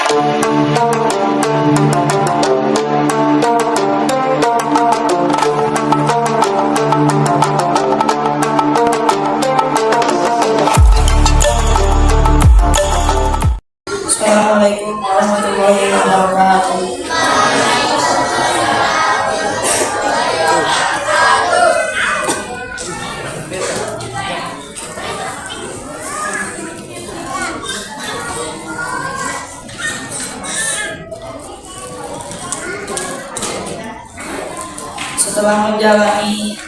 Assalamualaikum warahmatullahi wabarakatuh. Setelah menjalani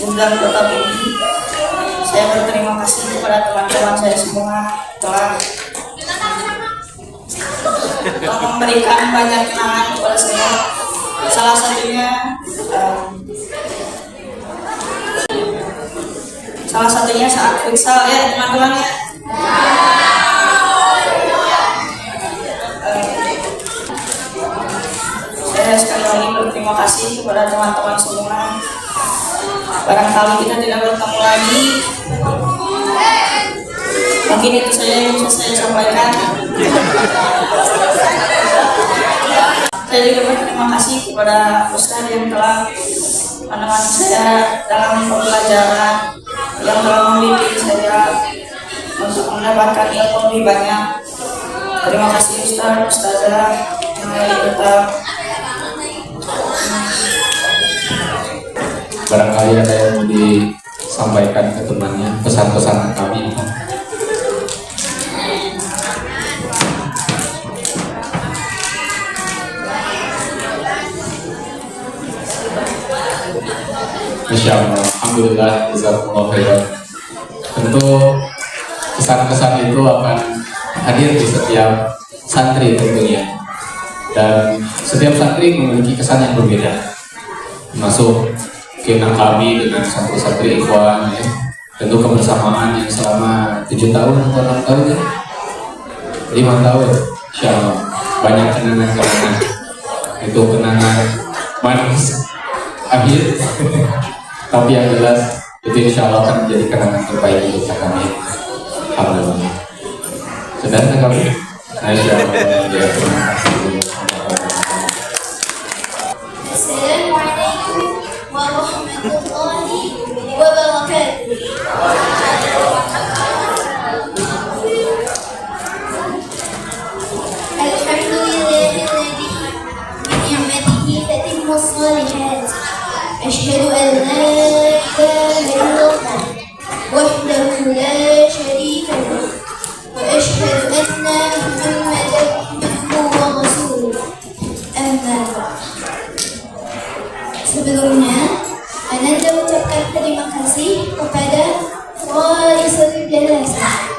undang tetap ini, saya berterima kasih kepada teman-teman saya semua telah memberikan banyak kenangan kepada saya. Salah satunya saat futsal ya teman-teman ya. Saya sekali lagi berterima kasih kepada teman-teman semua. Barangkali kita tidak bertemu lagi. Mungkin itu saja yang bisa saya sampaikan. Saya juga berterima kasih kepada Ustaz yang telah menemani saya dalam pembelajaran, yang telah membimbing saya untuk mendapatkan ilmu lebih banyak. Terima kasih Ustaz, Ustazah yang tetap. Barangkali ada yang mau disampaikan ke temannya, pesan-pesan kami. Masya Allah, alhamdulillah, jazakumullah khairan. Tentu kesan-kesan itu akan hadir di setiap santri tentunya, dan setiap santri memiliki kesan yang berbeda. Masuk keinginan kami dengan santri-santri ikhwan ya. Tentu kebersamaan yang selama 7 tahun atau 6 tahun ya, 5 tahun, insya Allah banyak kenangan-kenangan. Itu kenangan manis akhir tapi yang jelas itu insya Allah akan menjadi kenangan terbaik untuk kami. Alhamdulillah. Sedangkan kami, insya Allah ya, terima kasih. Assalamualaikum warahmatullahi wabarakatuh. Alhamdulillahilladzi bi ni'matihi tatimmu shalihat. Asyhadu an la ilaha illallah wahdahu la syarika lahu wa asyhadu anna Muhammadan abduhu wa rasuluh. Amma ba'd. Sebelumnya, Anda ucapkan terima kasih kepada Walisul Jalasa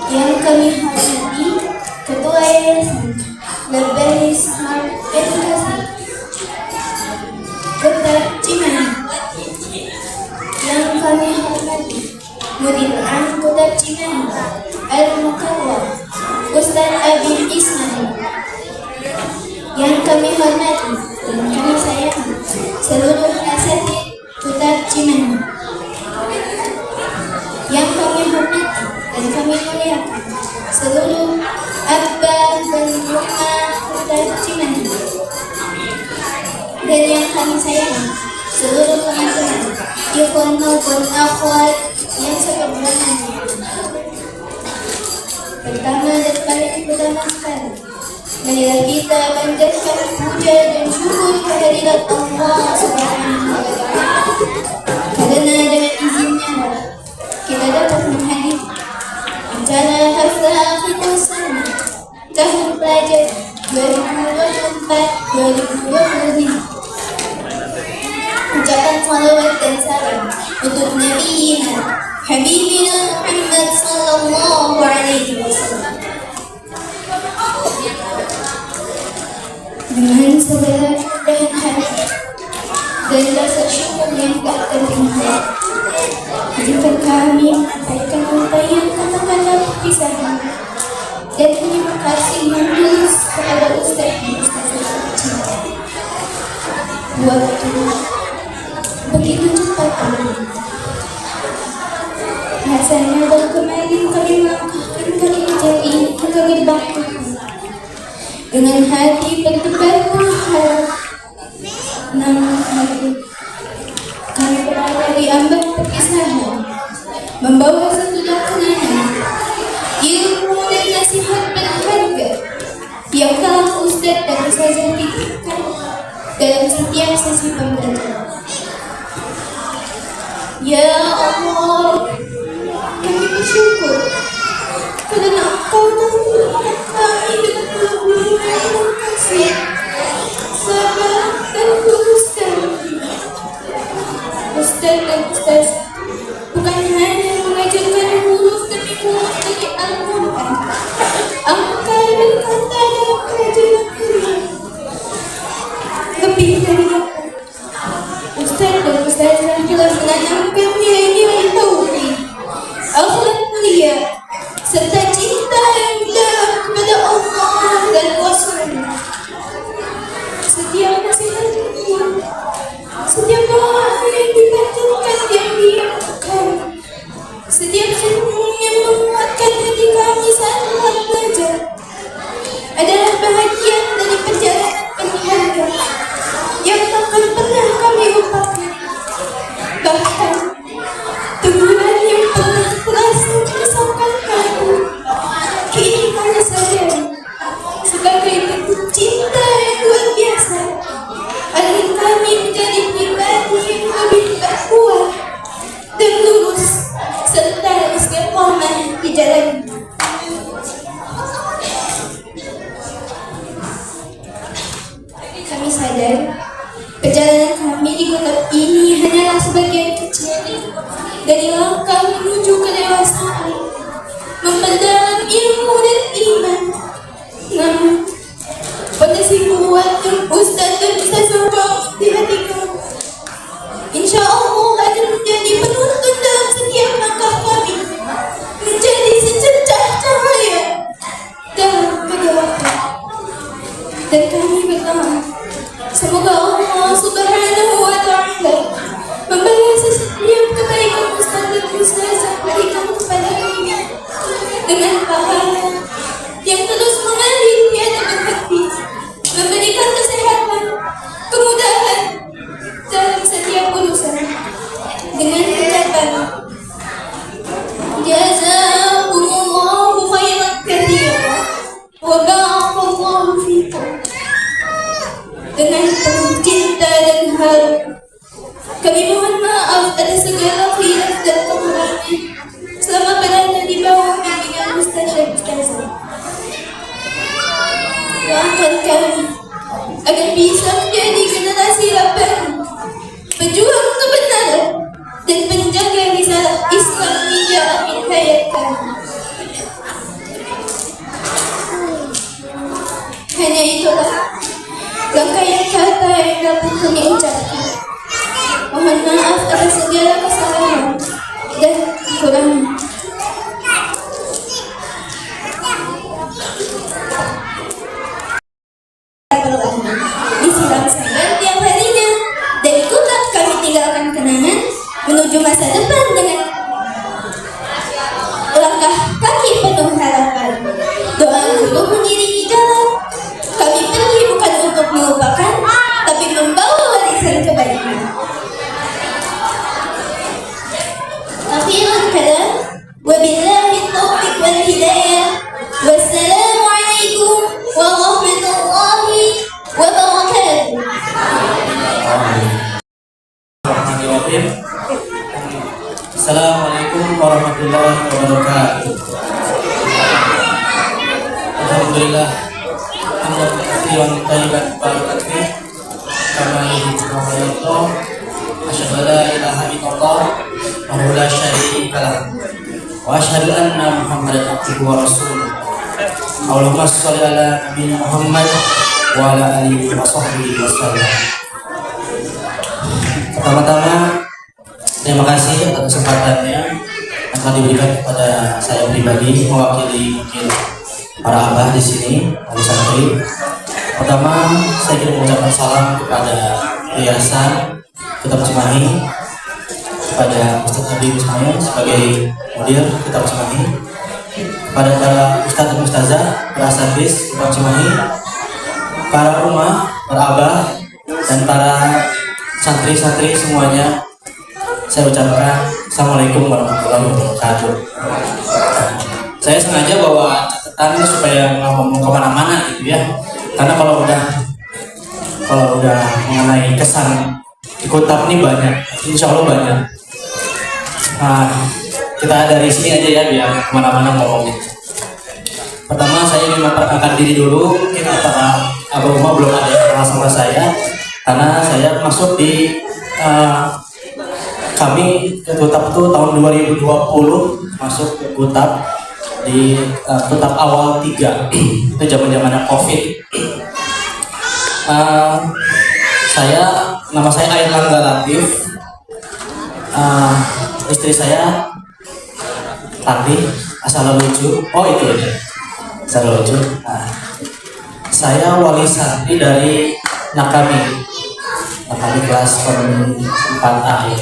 yang kami hormati, Ketua Yayasan Lebih Smart Edukasi Kota Cimahi, yang kami hormati Mudir Am Kota Cimahi Al-Mukarram Ustaz Abi Ismail, yang kami hormati dan kami sayangi seluruh asatidz Kota Cimahi, yang kami hormati dan kami muliakan seluruh abba dan umma Kota Cimahi, dan yang kami sayangi seluruh teman-teman ikhwan maupun akhwat yang sebenarnya. Pertama dan paling utama sekali, marilah kita panjatkan puja dan syukur kehadirat Allah Subhanahu wa Ta'ala, karena dengan izinnya kita dapat menghadiri acara haflah akhir sana tahun pelajar 2024-2025. Ucapan salawat dan salam untuk Nabi Habibina Muhammad sallallahu alaihi wasallam. Dengan segala kerendahan hati dan rasa syukur yang tak terhingga, izinkan kami menyampaikan rangkaian kata-kata perpisahan dan terima kasih yang tulus kepada Ustaz dan Ustazah tercinta. Waktu begitu cepat berlalu. Rasanya baru kemarin kami melangkahkan kaki jari ini ke ke gerbang Tuhan. Dengan hati berdebar mahal, namun hari kami berada di ambang perpisahan, membawa sesudah kenangan, ilmu dan nasihat berharga yang telah Ustaz dan Ustazah titipkan dalam setiap sesi pembelajaran. Ya Allah, kami bersyukur karena Engkau telah melihat kami dengan penuh kasih, sabar dan tulus kami. Ustaz dan Ustazah bukan hanya mengajarkan huruf demi huruf dari Al-Quran, angka dan kata dalam pelajaran ini. Lebih dari itu, Ustaz dan Ustazah telah menanamkan nilai-nilai tauhid, akhlak mulia, serta cinta yang dalam kepada Allah dan Rasul-Nya. Setiap nasihat ini, setiap doa yang dipanjatkan yang diingatkan, setiap senyum yang menguatkan hati kami saat belajar adalah bahagian dari perjalanan berharga yang takkan pernah kami lupakan. Bahkan teguran yang pernah terasa menyesatkan kami, kini kami sadari sebagai bentuk cinta yang luar biasa agar kami menjadi pribadi yang lebih berkuat dan lurus serta istiqomah di jalan. Kami sadar perjalanan kami di kota ini hanyalah sebagian kecil dari langkah menuju kedewasaan, memperdalam ilmu dan iman. Namun fondasi kuat yang Ustaz dan Ustazah bangun di hati kami, insya Allah akan menjadi penuntun dalam setiap langkah kami, menjadi secercah cahaya dalam kegelapan. Dan kami berdoa, semoga Allah Subhanahu wa Ta'ala membalas setiap kebaikan Ustaz dan Ustazah berikan kepada kami dengan pahala yang terus mengalir tiada berhenti, memberikan kesehatan, kemudahan dalam setiap urusan, dengan ucapan jazakumullahu khairan katsiran wa barakallahu fikum. Dengan penuh cinta dan haru, kami mohon maaf atas segala khilaf dan kekurangan selama berada di bawah bimbingan Ustaz dan Ustazah. Doakan kami agar bisa menjadi generasi Rabbani, pejuang kebenaran dan penjaga risalah Islam hingga akhir hayat kami. Hanya itulah rangkaian kata yang dapat kami ucapkan. Mohon maaf atas segala kesalahan dan kekurangan. Disiram sabar tiap harinya, dari kota kami tinggalkan kenangan menuju masa depan dengan langkah kaki penuh harapan. Doa guru mengiringi jalan. Kami pergi bukan untuk melupakan, tapi membawa warisan kebaikan. Akhiran kalam, wabillahi taufiq wal hidayah. Wassalamualaikum warahmatullahi wabarakatuh. Assalamualaikum warahmatullahi wabarakatuh. Alhamdulillah, hamdan katsiran thayyiban barakatin kama yuhibbu Allah. Asyhadu an la ilaha illallah wa la syarika lah. Wa asyhadu anna Muhammadan abduhu wa rasuluh. Allahumma shalli ala nabiyina Muhammad wa ala alihi wa sahbihi wasallam. Pertama-tama, terima kasih atas kesempatannya yang telah diberikan kepada saya pribadi mewakili mungkin para abah di sini, para santri. Pertama, saya ingin mengucapkan salam kepada Yayasan Kitab Cimahi, kepada Ustaz Nabi Ismail sebagai mudir Kitab Cimahi, pada para ustadz dan ustazah, para asatidz Kutab Cimahi, para umah, para abah, dan para santri-santri semuanya, saya ucapkan Assalamualaikum warahmatullahi wabarakatuh. Saya sengaja bawa catatan supaya nggak ngomong kemana-mana gitu ya, karena kalau udah mengenai kesan di Kutab ini banyak, insya Allah banyak. Nah, kita dari sini aja ya biar kemana-mana ngomongnya. Pertama saya ingin memperkenalkan diri dulu, mungkin para abah rumah belum ada yang kenal sama saya, karena saya masuk di kami ke Kutab itu tahun 2020 masuk ke Kutab di Kutab awal 3 itu zaman-zamannya COVID. Nama saya Airlangga Latif, istri saya Tati, asal lucu. Oh itu ya, asal lucu. Saya wali santri dari Nakami kelas 4A ya.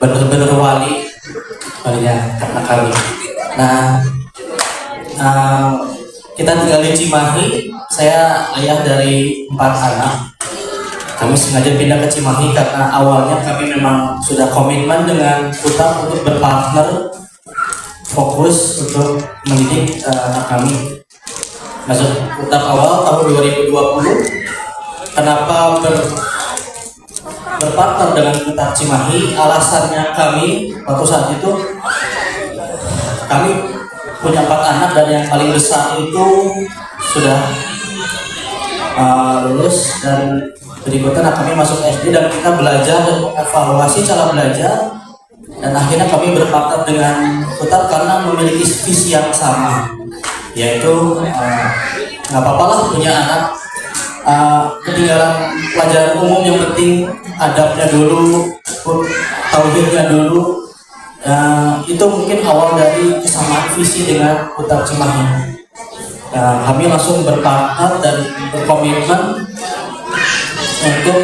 Bener-bener walinya karena kami. Kita tinggal di Cimahi. Saya ayah dari 4 anak. Kami sengaja pindah ke Cimahi karena awalnya kami memang sudah komitmen dengan Kutab untuk berpartner, fokus untuk mendidik anak kami. Masuk Kutab awal tahun 2020. Kenapa berpartner dengan Kutab Cimahi? Alasannya kami waktu saat itu kami punya 4 anak dan yang paling besar itu sudah lulus, dan berikutnya kami masuk SD dan kita belajar dan evaluasi cara belajar, dan akhirnya kami berpartner dengan Kutab karena memiliki visi yang sama, yaitu nggak apa-apa lah punya anak ketinggalan pelajaran umum, yang penting adabnya dulu, tauhidnya dulu. Itu mungkin awal dari kesamaan visi dengan Kutab Cimahi. Kami langsung berpartner dan berkomitmen untuk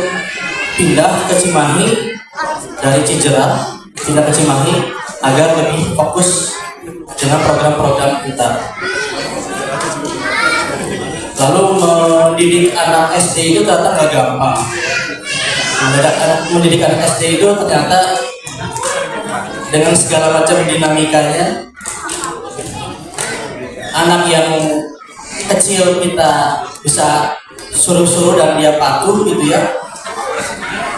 pindah ke Cimahi dari Cijerah, pindah ke Cimahi agar lebih fokus dengan program-program kita. Lalu mendidik anak SD itu ternyata nggak gampang. Mendidik anak SD itu ternyata dengan segala macam dinamikanya. Anak yang kecil kita bisa suruh-suruh dan dia patuh gitu ya,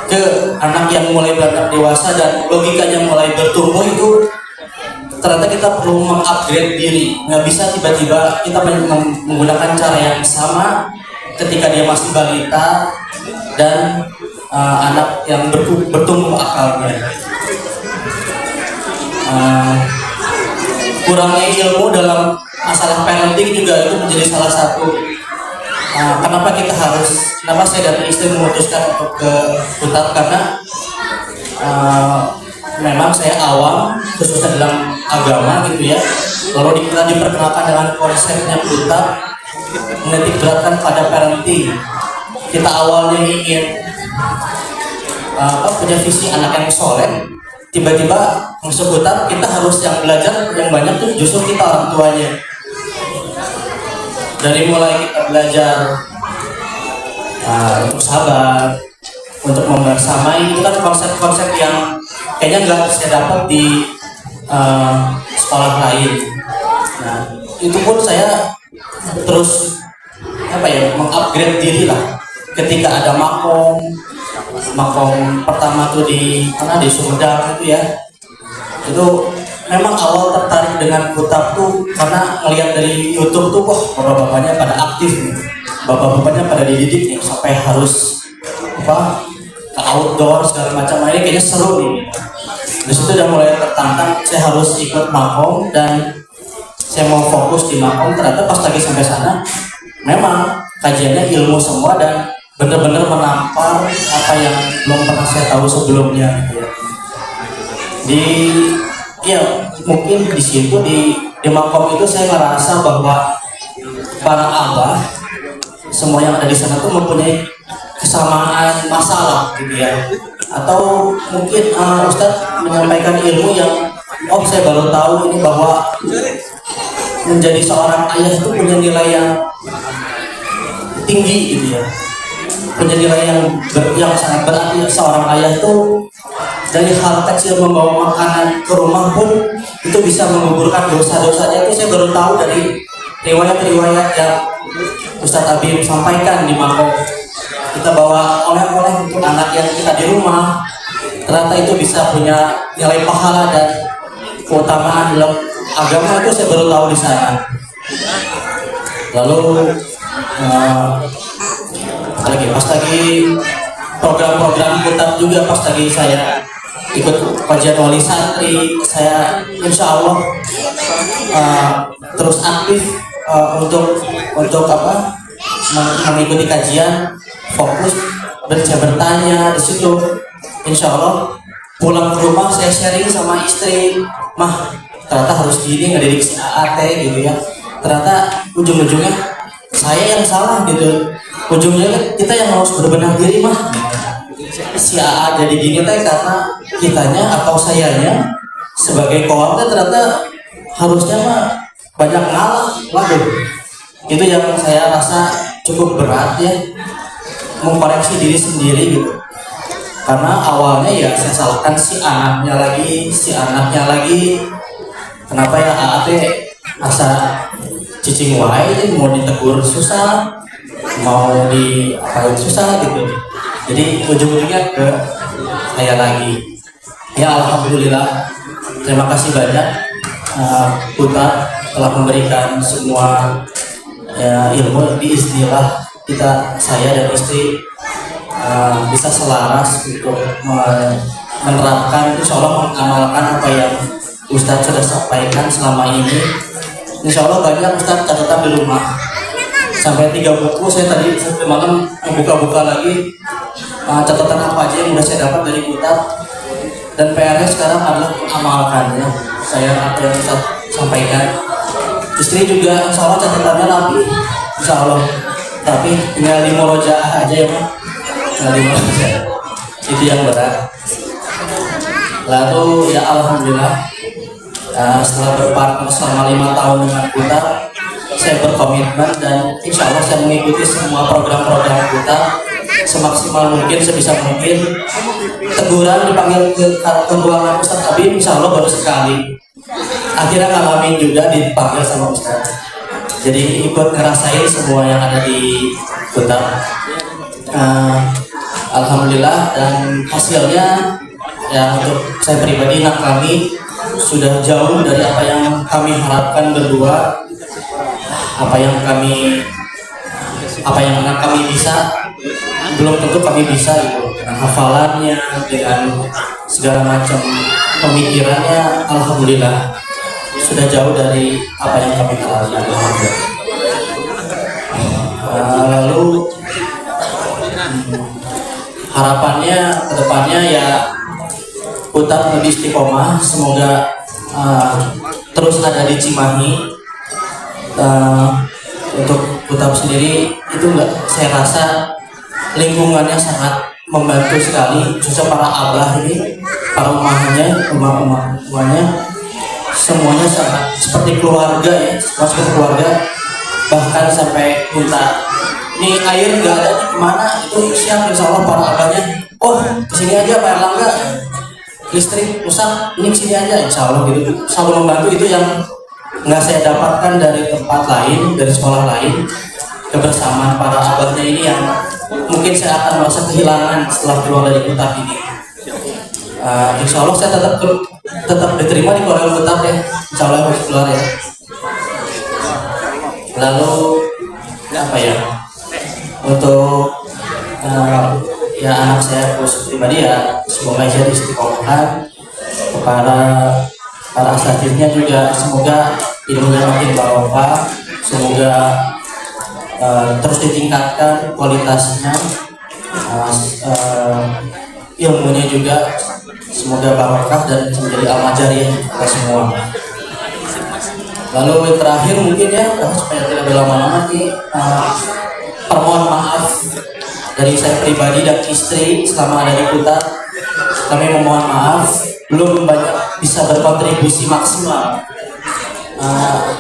ke anak yang mulai beranjak dewasa dan logikanya mulai bertumbuh, itu ternyata kita perlu mengupgrade diri. Nggak bisa tiba-tiba kita menggunakan cara yang sama ketika dia masih balita dan anak yang bertumbuh akalnya. Kurangnya ilmu dalam masalah parenting juga itu menjadi salah satu kenapa saya dan istri memutuskan untuk ke Kutab, karena memang saya awam khususnya dalam agama gitu ya. Lalu kita diperkenalkan dengan konsepnya Kutab menitik beratkan pada parenting. Kita awalnya ingin punya visi anak yang soleh, tiba-tiba masuk Kutab kita harus yang belajar yang banyak tuh justru kita orang tuanya. Dari mulai kita belajar untuk sabar, untuk membersamai, itu kan konsep-konsep yang kayaknya nggak bisa dapat di sekolah lain. Nah, itu pun saya terus mengupgrade diri lah. Ketika ada makom pertama tuh di Sumedang itu ya, itu memang awal tertarik dengan Kutab tuh karena ngelihat dari YouTube tuh, wah bapak-bapaknya pada aktif nih, bapak-bapaknya pada dididik nih sampai harus ke outdoor segala macam. Ini kayaknya seru nih. Di situ udah mulai tertantang, saya harus ikut makom dan saya mau fokus di makom. Ternyata pas lagi sampai sana, memang kajiannya ilmu semua dan benar-benar menampar apa yang belum pernah saya tahu sebelumnya gitu ya. Mungkin di situ di makom itu saya merasa bahwa para abah semua yang ada di sana tuh mempunyai kesamaan masalah gitu ya, atau mungkin Ustadz menyampaikan ilmu yang oh saya baru tahu ini bahwa menjadi seorang ayah itu punya nilai yang tinggi gitu ya, punya nilai yang sangat berarti. Seorang ayah itu dari hal kecil membawa makanan ke rumah pun itu bisa menggugurkan dosa-dosanya. Itu saya baru tahu dari riwayat-riwayat yang Ustadz Abim sampaikan di Mako. Kita bawa oleh-oleh untuk anak yang kita di rumah, ternyata itu bisa punya nilai pahala dan keutamaan dalam agama. Itu saya baru tahu di sana. Lalu pas lagi program-program kitab juga, pas lagi saya ikut kajian wali santri, saya insya Allah terus aktif untuk mengikuti kajian, fokus bertanya di situ. Insya Allah pulang ke rumah saya sharing sama istri, mah ternyata harus gini ngedidik si AAT gitu ya. Ternyata ujung-ujungnya saya yang salah gitu. Ujungnya kan kita yang harus berbenah diri mah. Si AA jadi gini teh karena kitanya atau sayanya sebagai keluarga ternyata harusnya mah banyak ngalah. Waduh, itu yang saya rasa cukup berat ya, mengkoreksi diri sendiri gitu. Karena awalnya ya saya salahkan si anaknya lagi. Kenapa ya AA teh asa cicing wae, mau ditegur susah, mau diapain susah gitu. Jadi ujung-ujungnya ke saya lagi. Ya alhamdulillah, terima kasih banyak Putar telah memberikan semua ilmu di istilah kita, saya dan istri bisa selaras untuk menerapkan, insya Allah mengamalkan apa yang Ustadz sudah sampaikan selama ini. Insya Allah banyak Ustadz catatan di rumah. Sampai 3 buku saya tadi sampai malam buka-buka lagi catatan apa aja yang sudah saya dapat dari Ustadz. Dan PR-nya sekarang adalah mengamalkannya. Saya apa yang Ustadz sampaikan. Istri juga insya Allah catatannya rapi, insya Allah. Tapi tinggal di murojaah aja ya Pak. Tinggal di murojaah. Itu yang berat. Lalu ya alhamdulillah, setelah berpartner selama 5 tahun dengan kita, saya berkomitmen dan insya Allah saya mengikuti semua program-program kita semaksimal mungkin, sebisa mungkin. Teguran dipanggil ke ruangan Ustadz Abim insya Allah baru sekali. Akhirnya ngalamin juga dipanggil sama Ustadz. Jadi ikut ngerasain semua yang ada di Kuta. Alhamdulillah, dan hasilnya ya untuk saya pribadi, anak kami sudah jauh dari apa yang kami harapkan berdua. Apa yang anak kami bisa belum tentu kami bisa gitu. Dengan hafalannya, dengan segala macam pemikirannya, alhamdulillah sudah jauh dari apa yang kami harapkan. Lalu harapannya kedepannya ya Putar lebih istiqomah, semoga terus ada di Cimahi. Untuk Putar sendiri itu saya rasa lingkungannya sangat membantu sekali, khususnya para abah ini, para umahnya semuanya sangat seperti keluarga ya, seperti keluarga. Bahkan sampai minta, ini air nggak ada nih kemana, itu siap insya Allah para abahnya, oh kesini aja Pak Erlangga, listrik rusak, ini kesini aja insya Allah gitu, selalu membantu. Itu yang nggak saya dapatkan dari tempat lain, dari sekolah lain. Kebersamaan para abahnya ini yang mungkin saya akan merasa kehilangan setelah keluar dari Kutab ini. Insya Allah saya tetap diterima di Korea Kutab ya, insya Allah harus keluar ya. Lalu apa ya, untuk ya anak saya khusus pribadi ya, semoga jadi istiqomah. Kepada para asatidnya juga semoga ilmunya makin barokah, semoga terus ditingkatkan kualitasnya, ilmunya juga semoga barokah dan menjadi al-majariyah kita semua. Lalu yang terakhir mungkin ya, supaya tidak berlama-lama nih, permohon maaf dari saya pribadi dan istri selama ada di Kuta. Kami memohon maaf belum banyak bisa berkontribusi maksimal.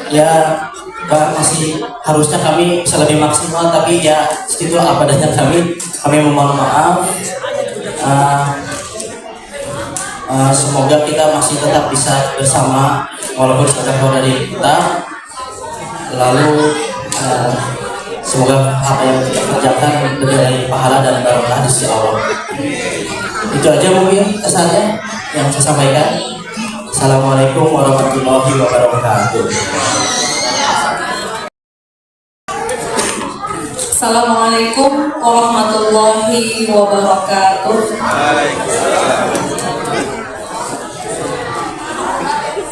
Ya masih harusnya kami bisa lebih maksimal, tapi ya segitu apa adanya kami memohon maaf. Semoga kita masih tetap bisa bersama walaupun jauh dari kita. Lalu semoga apa yang kita kerjakan berdaya pahala dan barokah di sisi Allah. Itu aja mungkin kesannya yang saya sampaikan. Assalamualaikum warahmatullahi wabarakatuh. Assalamualaikum warahmatullahi wabarakatuh.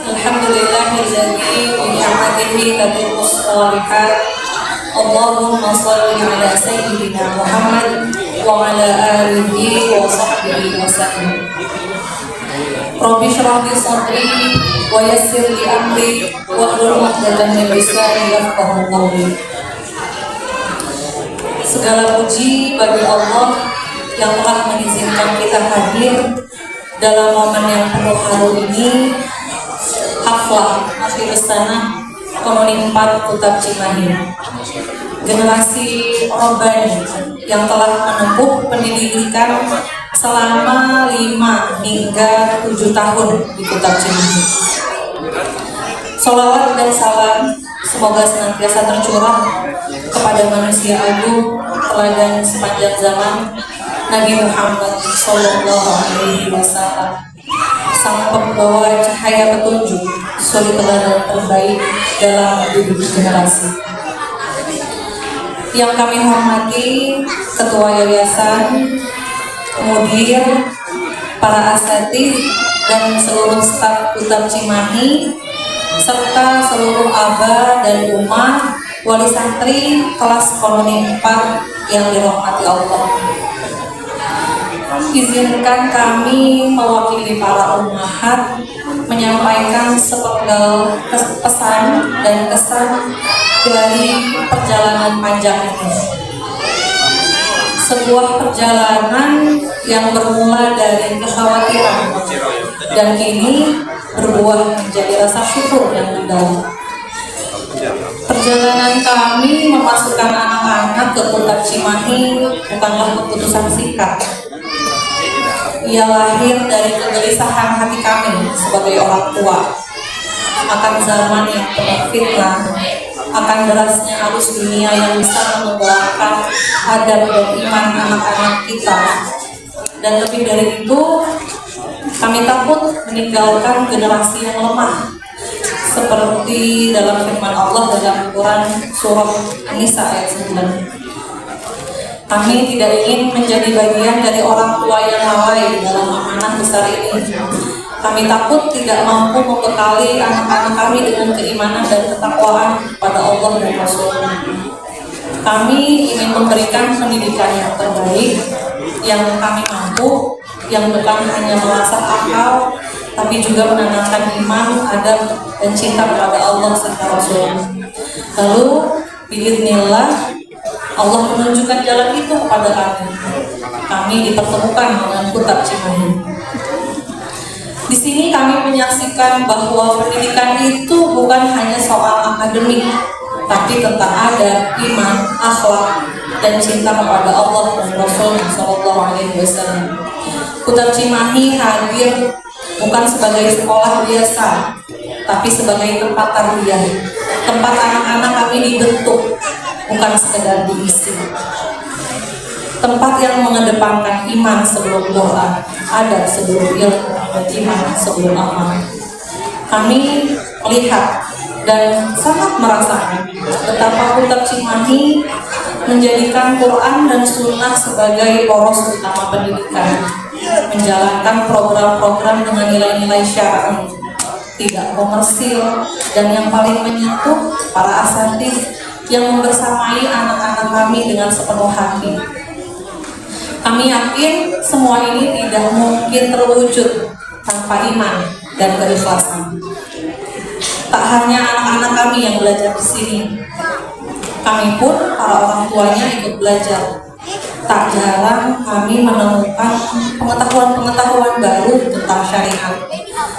Alhamdulillahilladzi bi ni'matihi tatimmus shalihat. Allahumma shalli ala sayyidina Muhammad wa ala alihi wa sahbihi wa sallam. Rabbi shrah li sadri wa yassir li amri wahlul 'uqdatam min lisani yafqahu qawli. Segala puji bagi Allah yang telah mengizinkan kita hadir dalam momen yang penuh haru ini, haflah akhir sana Komuni 4 Kutab Cimahi. Generasi Robbani yang telah menempuh pendidikan selama 5 hingga 7 tahun di Kutab Cimahi. Sholawat dan salam semoga senantiasa tercurah kepada manusia agung teladan sepanjang zaman, Nabi Muhammad Sallallahu Alaihi Wasallam, sang pembawa cahaya petunjuk, suri teladan terbaik dalam hidup generasi. Yang kami hormati Ketua Yayasan, Mudir, para asatidz dan seluruh staf Kutab Cimahi, serta seluruh aba dan umat wali santri kelas Komuni 4 yang dirahmati Allah. Izinkan kami mewakili para ummahat menyampaikan sepenggal pesan dan kesan dari perjalanan panjang ini. Sebuah perjalanan yang bermula dari kekhawatiran dan kini berbuah menjadi rasa syukur yang mendalam. Perjalanan kami memasukkan anak-anak ke Kutab Cimahi bukanlah keputusan singkat. Ia lahir dari kegelisahan hati kami sebagai orang tua akan zaman yang penuh fitnah, akan derasnya arus dunia yang bisa menenggelamkan adab dan iman anak-anak kita. Dan lebih dari itu, kami takut meninggalkan generasi yang lemah, seperti dalam firman Allah dalam Quran surah An-Nisa ayat 9. Kami tidak ingin menjadi bagian dari orang tua yang lalai dalam amanah besar ini. Kami takut tidak mampu membekali anak-anak kami dengan keimanan dan ketakwaan kepada Allah dan Rasul-Nya. Kami ingin memberikan pendidikan yang terbaik, yang kami mampu, yang bukan hanya mengasah akal, tapi juga menanamkan iman, adab, dan cinta kepada Allah serta Rasul-Nya. Lalu, biiznillah, Allah menunjukkan jalan itu kepada kami. Kami dipertemukan dengan Kutab Cimahi. Di sini kami menyaksikan bahwa pendidikan itu bukan hanya soal akademik, tapi tentang adab, iman, akhlak, dan cinta kepada Allah dan Rasul Sallallahu Alaihi Wasallam. Kutab Cimahi hadir bukan sebagai sekolah biasa, tapi sebagai tempat tarbiyah, tempat anak-anak kami dibentuk, bukan sekedar diisi. Tempat yang mengedepankan iman sebelum doa, adab sebelum ilmu, dan iman sebelum amal. Kami melihat dan sangat merasakan betapa Kutab Cimahi menjadikan Quran dan Sunnah sebagai poros utama pendidikan, menjalankan program-program dengan nilai-nilai syar'i, tidak komersil, dan yang paling menyentuh para asatidz yang membersamai anak-anak kami dengan sepenuh hati. Kami yakin semua ini tidak mungkin terwujud tanpa iman dan keikhlasan. Tak hanya anak-anak kami yang belajar di sini, kami pun para orang tuanya ikut belajar. tak jarang kami menemukan pengetahuan-pengetahuan baru tentang syariat.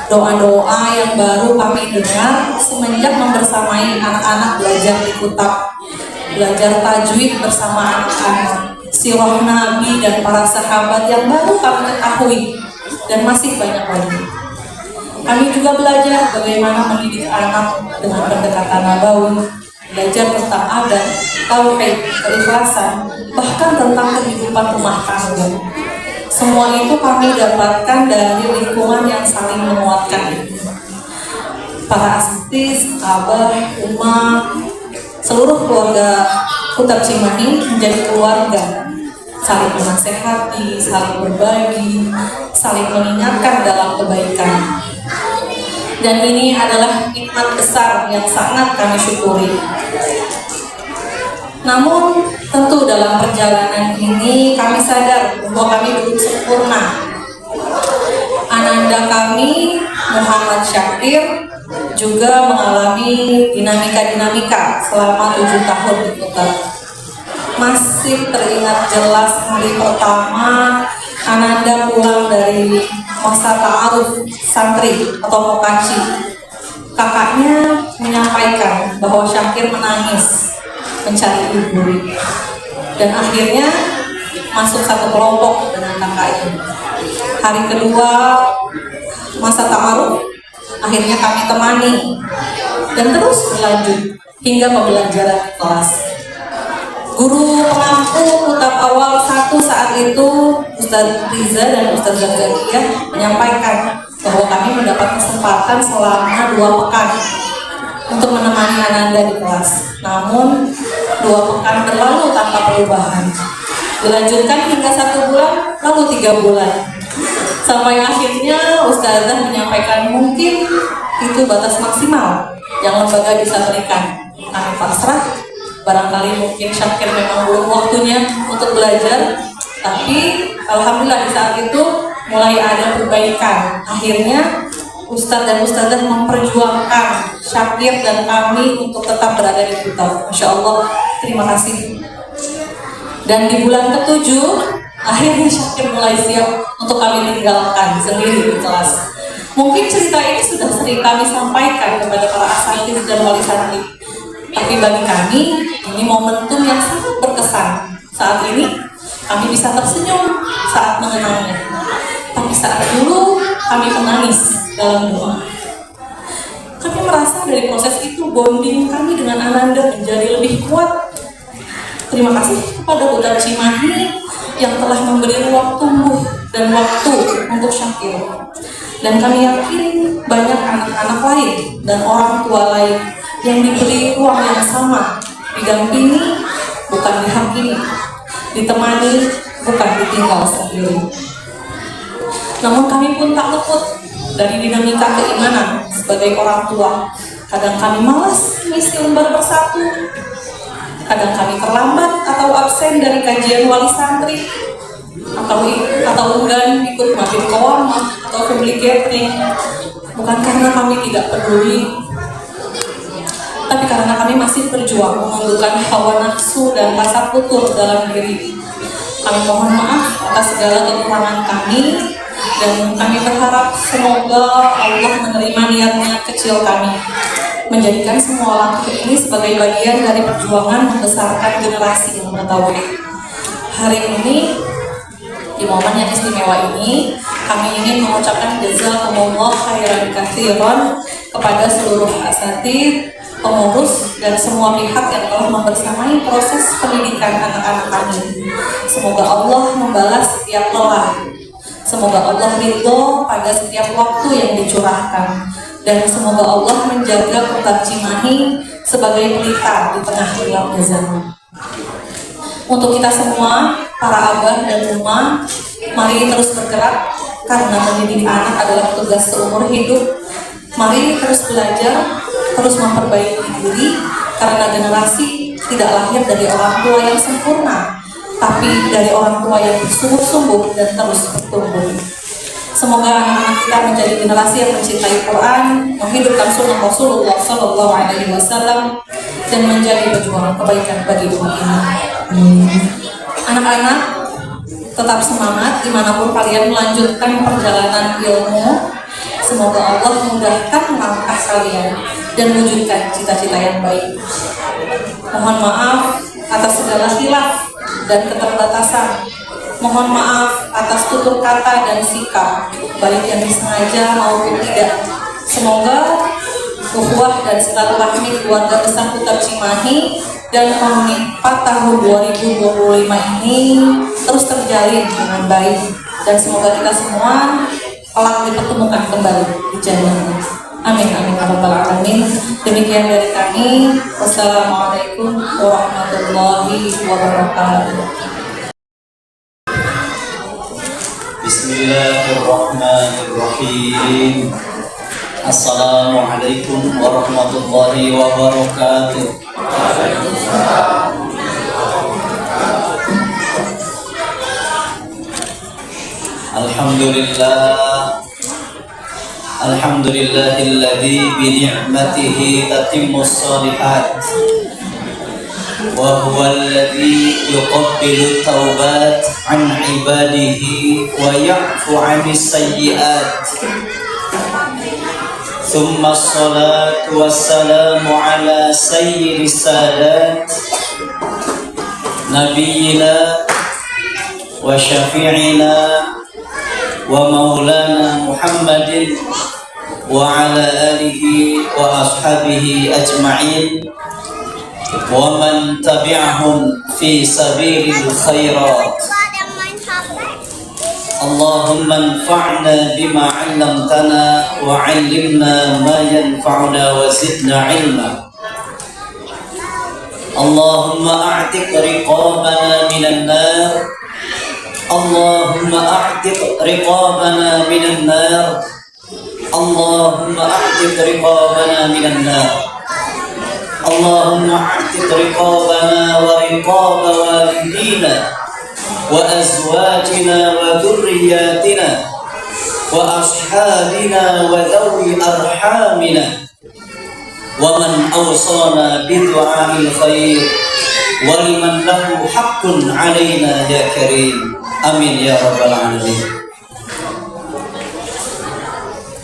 Doa-doa yang baru kami dengar semenjak membersamai anak-anak belajar di kutab, belajar tajwid bersama anak-anak, sirah Nabi dan para sahabat yang baru kami ketahui, dan masih banyak lagi. Kami juga belajar bagaimana mendidik anak dengan pendekatan nabawi, belajar tentang adab, tauhid, keikhlasan, bahkan tentang kehidupan rumah tangga. Semua itu kami dapatkan dari lingkungan yang saling menguatkan. Para asistis, abah, umah, seluruh keluarga Kutab Cimahi menjadi keluarga, saling menasehati, saling berbagi, saling mengingatkan dalam kebaikan. Dan ini adalah nikmat besar yang sangat kami syukuri. Namun tentu dalam perjalanan ini kami sadar bahwa kami belum sempurna. Ananda kami, Muhammad Syakir, juga mengalami dinamika-dinamika selama 7 tahun di Kutab. Masih teringat jelas hari pertama Ananda pulang dari masa ta'aruf santri atau mokaci. Kakaknya menyampaikan bahwa Syakir menangis mencari ibu, dan akhirnya masuk satu kelompok dengan kakaknya. Hari kedua masa ta'aruf akhirnya kami temani dan terus berlanjut hingga pembelajaran di kelas. Guru pengampu Kutab awal 1 saat itu, Ustadz Riza dan Ustadz Zakariah, menyampaikan bahwa kami mendapat kesempatan selama 2 pekan untuk menemani Ananda di kelas. Namun 2 pekan berlalu tanpa perubahan. Dilanjutkan hingga 1 bulan, lalu 3 bulan. Sampai akhirnya Ustazah menyampaikan mungkin itu batas maksimal yang lembaga bisa berikan. Kami pasrah. Barangkali mungkin Syakir memang belum waktunya untuk belajar, tapi alhamdulillah di saat itu mulai ada perbaikan. Akhirnya Ustadz dan Ustazah memperjuangkan Syakir dan kami untuk tetap berada di Kutab. Masya Allah, terima kasih. Dan di bulan ke-7 akhirnya Syakir mulai siap untuk kami tinggalkan sendiri di kelas. Mungkin cerita ini sudah sering kami sampaikan kepada para asatidz dan wali santri. Tapi bagi kami, ini momentum yang sangat berkesan. Saat ini, kami bisa tersenyum saat mengenangnya. Tapi saat dulu, kami menangis dalam doa. Kami merasa dari proses itu, bonding kami dengan Ananda menjadi lebih kuat. Terima kasih kepada Kutab Cimahi yang telah memberi ruang tumbuh dan waktu untuk Syakir. Dan kami yakin banyak anak-anak lain dan orang tua lain yang diberi ruang yang sama, didampingi, bukan dihakimi, ditemani, bukan ditinggal sendiri. Namun kami pun tak luput dari dinamika keimanan sebagai orang tua. Kadang kami malas mengisi lembar bersatu, kadang kami terlambat atau absen dari kajian wali santri, atau enggan ikut mabit qawamah atau family gathering, bukan karena kami tidak peduli, tapi karena kami masih berjuang menundukkan hawa nafsu dan rasa futur dalam diri. Kami mohon maaf atas segala kekurangan kami, dan kami berharap semoga Allah menerima niatnya kecil kami, menjadikan semua langkah ini sebagai bagian dari perjuangan membesarkan generasi yang bertauhid. Hari ini, di momen yang istimewa ini, kami ingin mengucapkan jazakumullah khairan katsiran kepada seluruh asatidz, pengurus, dan semua pihak yang telah membersamai proses pendidikan anak-anak kami. Semoga Allah membalas setiap lelah. Semoga Allah ridho pada setiap waktu yang dicurahkan. Dan semoga Allah menjaga Kutab Cimahi sebagai pelita di tengah gelapnya zaman. Untuk kita semua, para abah dan umah, mari terus bergerak karena mendidik anak adalah tugas seumur hidup. Mari terus belajar, terus memperbaiki diri, karena generasi tidak lahir dari orang tua yang sempurna, tapi dari orang tua yang bersungguh-sungguh dan terus bertumbuh. Semoga anak-anak kita menjadi generasi yang mencintai Quran, menghidupkan sunnah Rasulullah SAW, dan menjadi pejuang kebaikan bagi umat ini. Anak-anak, Tetap semangat dimanapun kalian melanjutkan perjalanan ilmu. Semoga Allah memudahkan langkah kalian dan wujudkan cita-cita yang baik. Mohon maaf atas segala khilaf dan keterbatasan. Mohon maaf atas tutur kata dan sikap, baik yang disengaja maupun tidak. Semoga ukhuwah dan silaturahmi keluarga besar Kutab Cimahi dan Komuni 4 tahun 2025 ini terus terjalin dengan baik, dan semoga kita semua kelak dipertemukan kembali di jannah. Amin amin ya rabbal alamin. Demikian dari kami. Wassalamualaikum warahmatullahi wabarakatuh. Bismillahirrahmanirrahim. Assalamualaikum warahmatullahi wabarakatuh. Alhamdulillahilladzi bi ni'matihi tatimmus shalihat wa huwal ladzi yuqabbilu taubat an ibadihi wa ya'fu 'anis sayyi'at. Thumma assalatu wassalamu ala sayyidis sadat nabiyyina wa syafi'ina wa maulana Muhammadin wa ala alihi wa ashabihi ajma'in wa man tabi'ahum fi sabilil khairat. Allahumma anfa'na bima 'allamtana wa 'allimna ma yanfa'una wa zidna 'ilma. Allahumma a'tiq riqabana minan nar. Allahumma a'tiq riqabana minan nar. Allahumma a'tiq riqabana minan nar. Allahumma a'tiq riqabana wa riqaba walidina wa azwajina wa dhurriyyatina wa ashabina wa dhawi arhamina wa man awsana bi du'a'il khair wa liman lahu haqqun 'alaina ya karim. Amin ya rabbal alamin.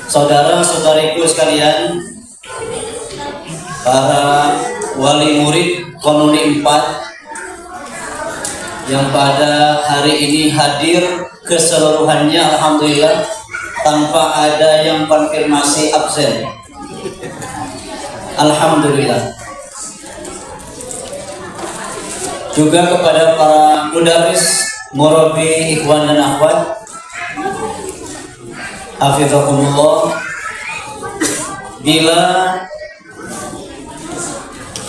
Saudara-saudariku sekalian, para wali murid Komuni 4 yang pada hari ini hadir keseluruhannya, alhamdulillah, tanpa ada yang konfirmasi absen. Alhamdulillah. Juga kepada para mudaris, murabi, ikhwan dan akhwat, hafizakumullah. Bila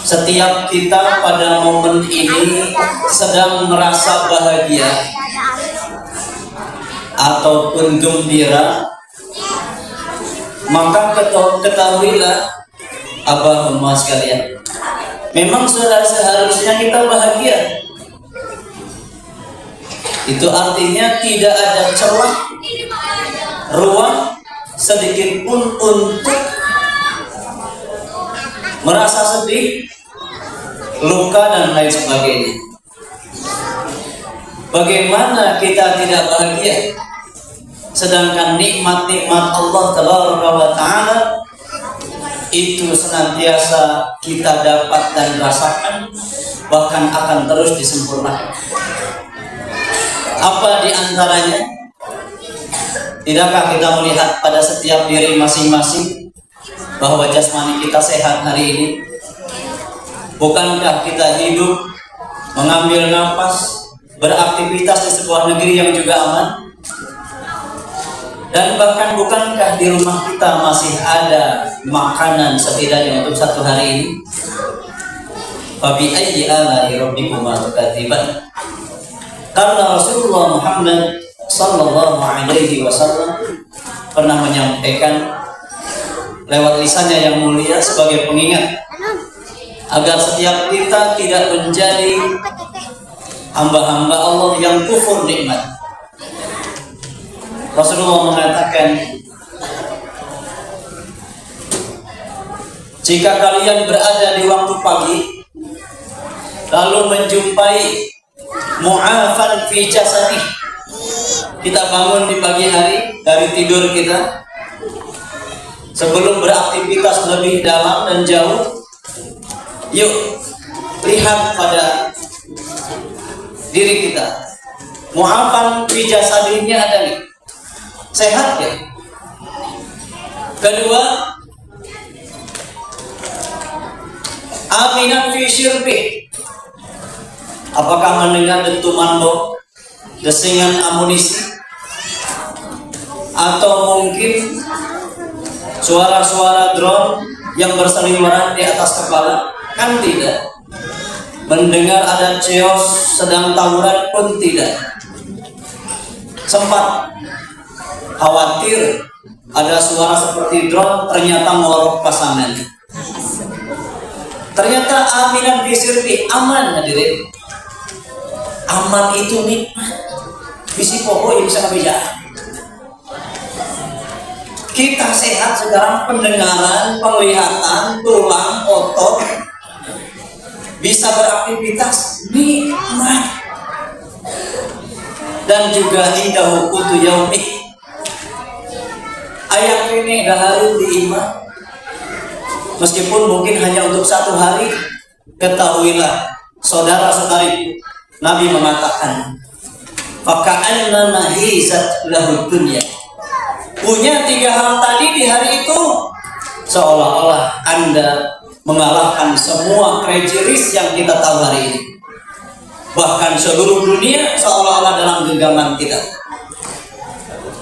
setiap kita pada momen ini sedang merasa bahagia ataupun gembira, maka ketahuilah abah umma sekalian, memang sudah seharusnya kita bahagia. Itu artinya tidak ada celah, ruang sedikit pun untuk merasa sedih, luka dan lain sebagainya. Bagaimana kita tidak bahagia sedangkan nikmat-nikmat Allah Tabaraka wa Ta'ala itu senantiasa kita dapat dan rasakan, bahkan akan terus disempurnakan. Apa di antaranya? Tidakkah kita melihat pada setiap diri masing-masing bahwa jasmani kita sehat hari ini? Bukankah kita hidup, mengambil nafas, beraktivitas di sebuah negeri yang juga aman? Dan bahkan bukankah di rumah kita masih ada makanan setidaknya untuk satu hari ini? Fabi ayyi ala'i rabbikuma tukadziban. Karena Rasulullah Muhammad sallallahu alaihi wasallam pernah menyampaikan lewat lisannya yang mulia sebagai pengingat agar setiap kita tidak menjadi hamba-hamba Allah yang kufur nikmat. Rasulullah mengatakan, jika kalian berada di waktu pagi lalu menjumpai mu'afan fi jasadi, Kita bangun di pagi hari dari tidur kita, sebelum beraktivitas lebih dalam dan jauh, yuk lihat pada diri kita. Mu'afan fi jasadihnya ada nih, sehat ya. Kedua, aminan fi syirbi, apakah mendengar dentuman bom, desingan amunisi, atau mungkin suara-suara drone yang berseliweran di atas kepala? Kan tidak. Mendengar ada cios sedang tawuran pun tidak. Sempat khawatir ada suara seperti drone, ternyata ngorok pasangan. Ternyata aminan bisirbi, aman hadirin. Aman itu nikmat. Bisi pokok yang bisa kebijakan. Kita sehat sekarang, pendengaran, penglihatan, tulang, otot, bisa beraktivitas, nikmat. Dan juga indahu kutu yaumi, ayat ini dahari di iman. Meskipun mungkin hanya untuk 1 hari, ketahuilah saudara-saudari, Nabi mengatakan, faka'anna nahizat lahu dunya. Punya 3 hal tadi di hari itu, seolah-olah Anda mengalahkan semua krisis yang kita tahu hari ini. Bahkan seluruh dunia seolah-olah dalam genggaman kita.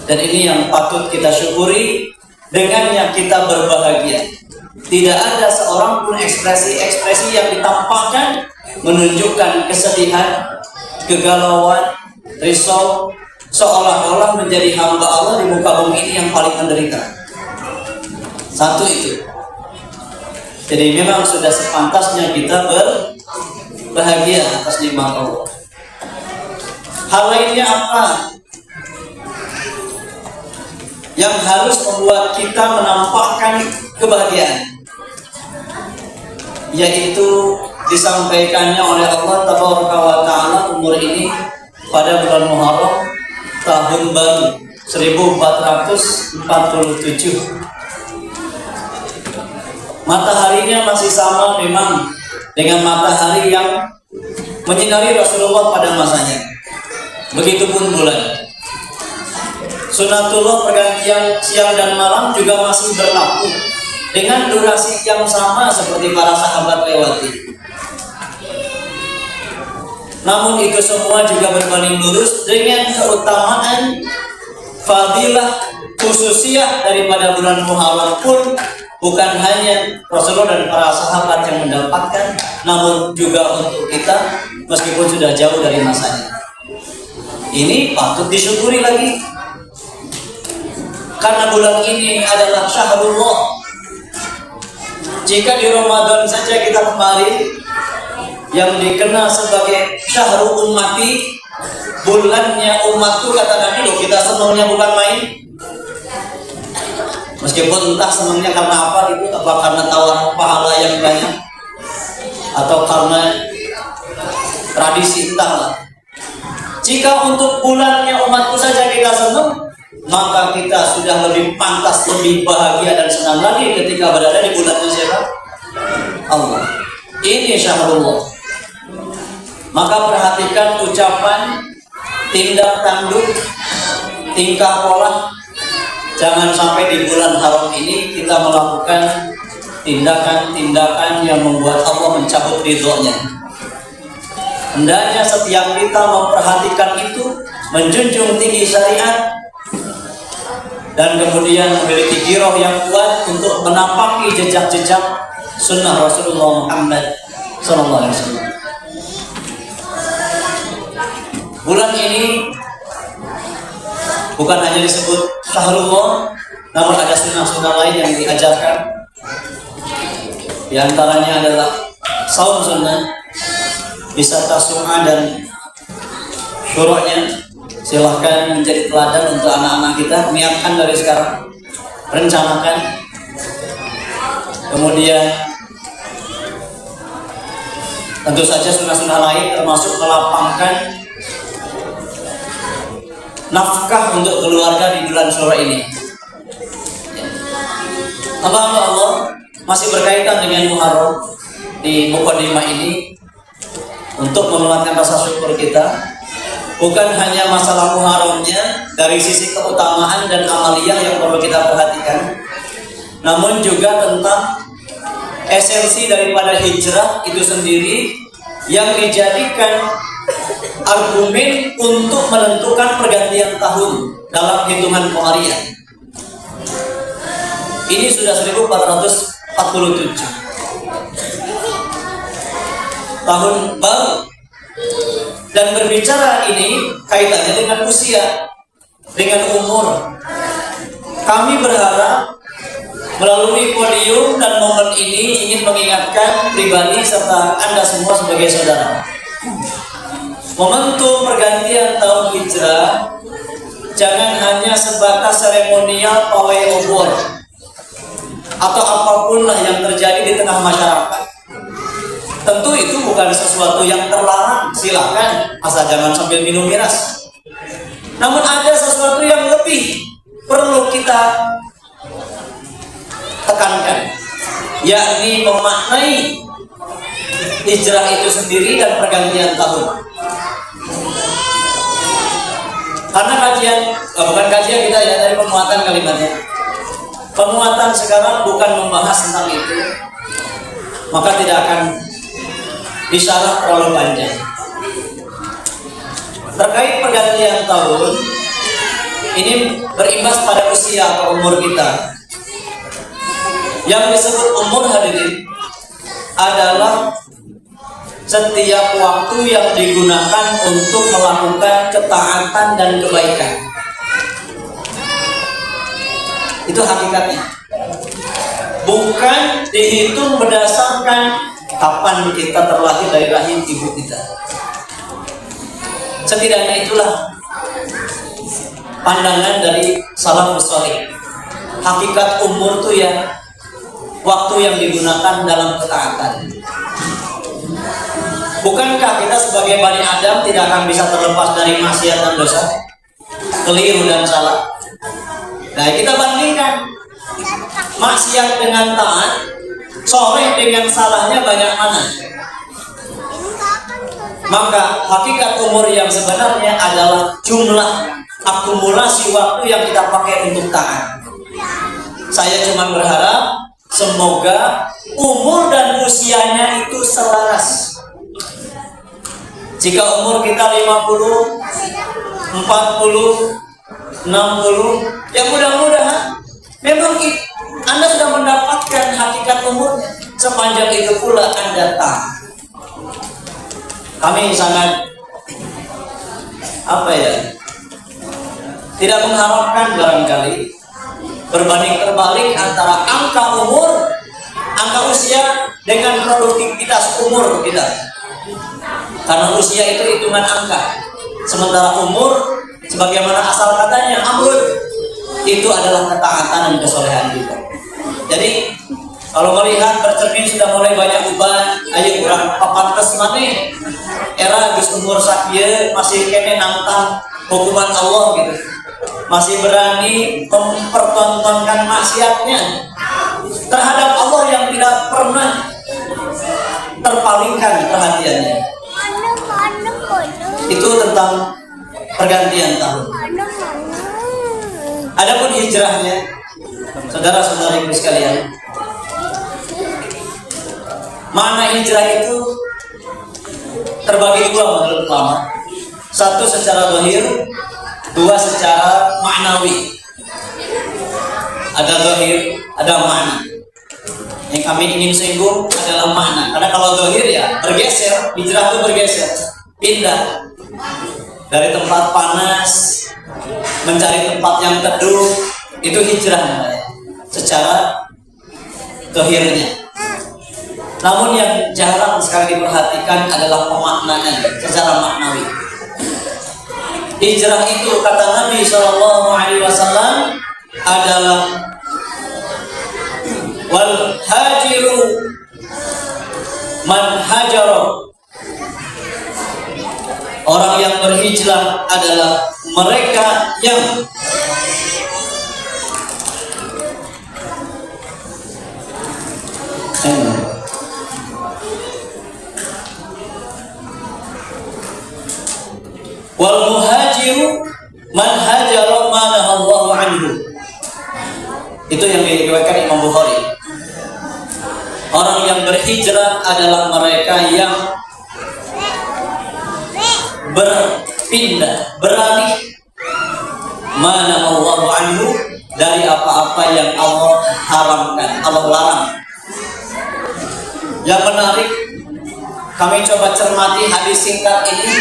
Dan ini yang patut kita syukuri, dengannya kita berbahagia. Tidak ada seorang pun ekspresi-ekspresi yang ditampakkan menunjukkan kesedihan, kegalauan, risau, seolah-olah menjadi hamba Allah di muka bumi ini yang paling menderita. Satu itu. Jadi memang sudah sepantasnya kita berbahagia atas nikmat Allah. Hal lainnya apa yang harus membuat kita menampakkan kebahagiaan? Yaitu disampaikannya oleh Allah Tabaraka wa Ta'ala umur ini pada bulan Muharram tahun baru 1447. Mataharinya masih sama memang dengan matahari yang menyinari Rasulullah pada masanya. Begitupun bulan. Sunatullah pergantian siang dan malam juga masih berlaku dengan durasi yang sama seperti para sahabat lewati. Namun itu semua juga berbanding lurus dengan keutamaan, fadilah, khususiyah daripada bulan Muharram pun bukan hanya Rasulullah dan para sahabat yang mendapatkan, namun juga untuk kita meskipun sudah jauh dari masanya. Ini patut disyukuri lagi. Karena bulan ini adalah syahrullah. Jika di Ramadan saja kita kemarin yang dikenal sebagai syahrul ummati, bulannya umatku, kata Nabi, loh, kita senangnya bukan main. Meskipun entah senangnya karena apa itu, apa karena tawaran pahala yang banyak atau karena tradisi, entahlah. Jika untuk bulannya umatku saja kita senang, maka kita sudah lebih pantas, lebih bahagia dan senang lagi ketika berada di bulannya siapa? Allah. Ini syahrullah. Maka perhatikan ucapan, tindak tanduk, tingkah pola. Jangan sampai di bulan haram ini kita melakukan tindakan-tindakan yang membuat Allah mencabut ridhonya. Hendaknya setiap kita memperhatikan itu, menjunjung tinggi syariat, dan kemudian memiliki giroh yang kuat untuk menampaki jejak-jejak sunnah Rasulullah Muhammad SAW. Bulan ini bukan hanya disebut syahrullah, namun ada sunnah-sunnah lain yang diajarkan. Di antaranya adalah saum sunnah, bisa tasumah dan syuruhnya. Silahkan menjadi teladan untuk anak-anak kita. Niatkan dari sekarang, rencanakan. Kemudian tentu saja sunnah-sunnah lain termasuk melapangkan nafkah untuk keluarga di bulan Syura ini. Hamba Allah masih berkaitan dengan Muharram di mukadimah ini untuk menguatkan rasa syukur kita. Bukan hanya masalah Muharramnya dari sisi keutamaan dan amaliyah yang perlu kita perhatikan, namun juga tentang esensi daripada hijrah itu sendiri yang dijadikan argumen untuk menentukan pergantian tahun dalam hitungan Qamariyah. Ini sudah 1447 tahun baru, dan berbicara ini kaitannya dengan usia, dengan umur. Kami berharap melalui podium dan momen ini ingin mengingatkan pribadi serta Anda semua sebagai saudara. Momentum pergantian tahun hijrah jangan hanya sebatas seremonial pawai obor atau apapun lah yang terjadi di tengah masyarakat. Tentu itu bukan sesuatu yang terlarang, silakan, asal jangan sambil minum miras. Namun ada sesuatu yang lebih perlu kita tekankan, yakni memaknai hijrah itu sendiri dan pergantian tahun. Karena bukan kajian kita ya, dari penguatan kalimatnya. Penguatan sekarang bukan membahas tentang itu, maka tidak akan disyarah terlalu panjang. Terkait pergantian tahun, ini berimbas pada usia atau umur kita. Yang disebut umur hadirin adalah setiap waktu yang digunakan untuk melakukan ketaatan dan kebaikan. Itu hakikatnya. Bukan dihitung berdasarkan kapan kita terlahir dari rahim ibu kita. Setidaknya itulah pandangan dari salafus saleh. Hakikat umur itu ya waktu yang digunakan dalam ketaatan. Bukankah kita sebagai Bani Adam tidak akan bisa terlepas dari maksiat dan dosa, keliru dan salah? Nah, kita bandingkan maksiat dengan taat, soleh dengan salahnya banyak mana? Maka hakikat umur yang sebenarnya adalah jumlah akumulasi waktu yang kita pakai untuk taat. Saya cuma berharap semoga umur dan usianya itu selaras. Jika umur kita 50, 40, 60, ya mudah-mudahan memang Anda sudah mendapatkan hakikat umurnya. Sepanjang itu pula Anda tahu. Kami sangat tidak mengharapkan barangkali berbanding terbalik antara angka umur, angka usia dengan produktivitas umur kita. Karena usia itu hitungan angka, sementara umur sebagaimana asal katanya amrun, itu adalah ketaatan dan kesolehan kita. Jadi kalau melihat bercermin sudah mulai banyak ubah, ayo kurang papantes maneh era geus umur sakieu masih kene nantang hukuman Allah gitu, masih berani mempertontonkan maksiatnya terhadap Allah yang tidak pernah terpalingkan perhatiannya. Itu tentang pergantian tahun. Adapun hijrahnya, saudara-saudariku sekalian, makna hijrah itu terbagi dua menurut ulama. Satu secara zahir, dua secara maknawi. Ada zahir, ada makna. Yang kami ingin singgung adalah makna. Karena kalau zahir ya bergeser, hijrah itu bergeser, pindah dari tempat panas mencari tempat yang teduh, itu hijrah namanya secara zahirnya. Namun yang jarang sekali diperhatikan adalah pemaknaan secara maknawi. Hijrah itu kata Nabi SAW adalah wal hajiru man hajara. Orang yang berhijrah adalah mereka yang wal muhajiru man hajara ma nahallahu anhu. Itu yang diriwayatkan Imam Bukhari. Orang yang berhijrah adalah mereka yang berpindah, beralih mana Allah anhu, dari apa-apa yang Allah haramkan, Allah larang. Yang menarik, kami coba cermati hadis singkat ini.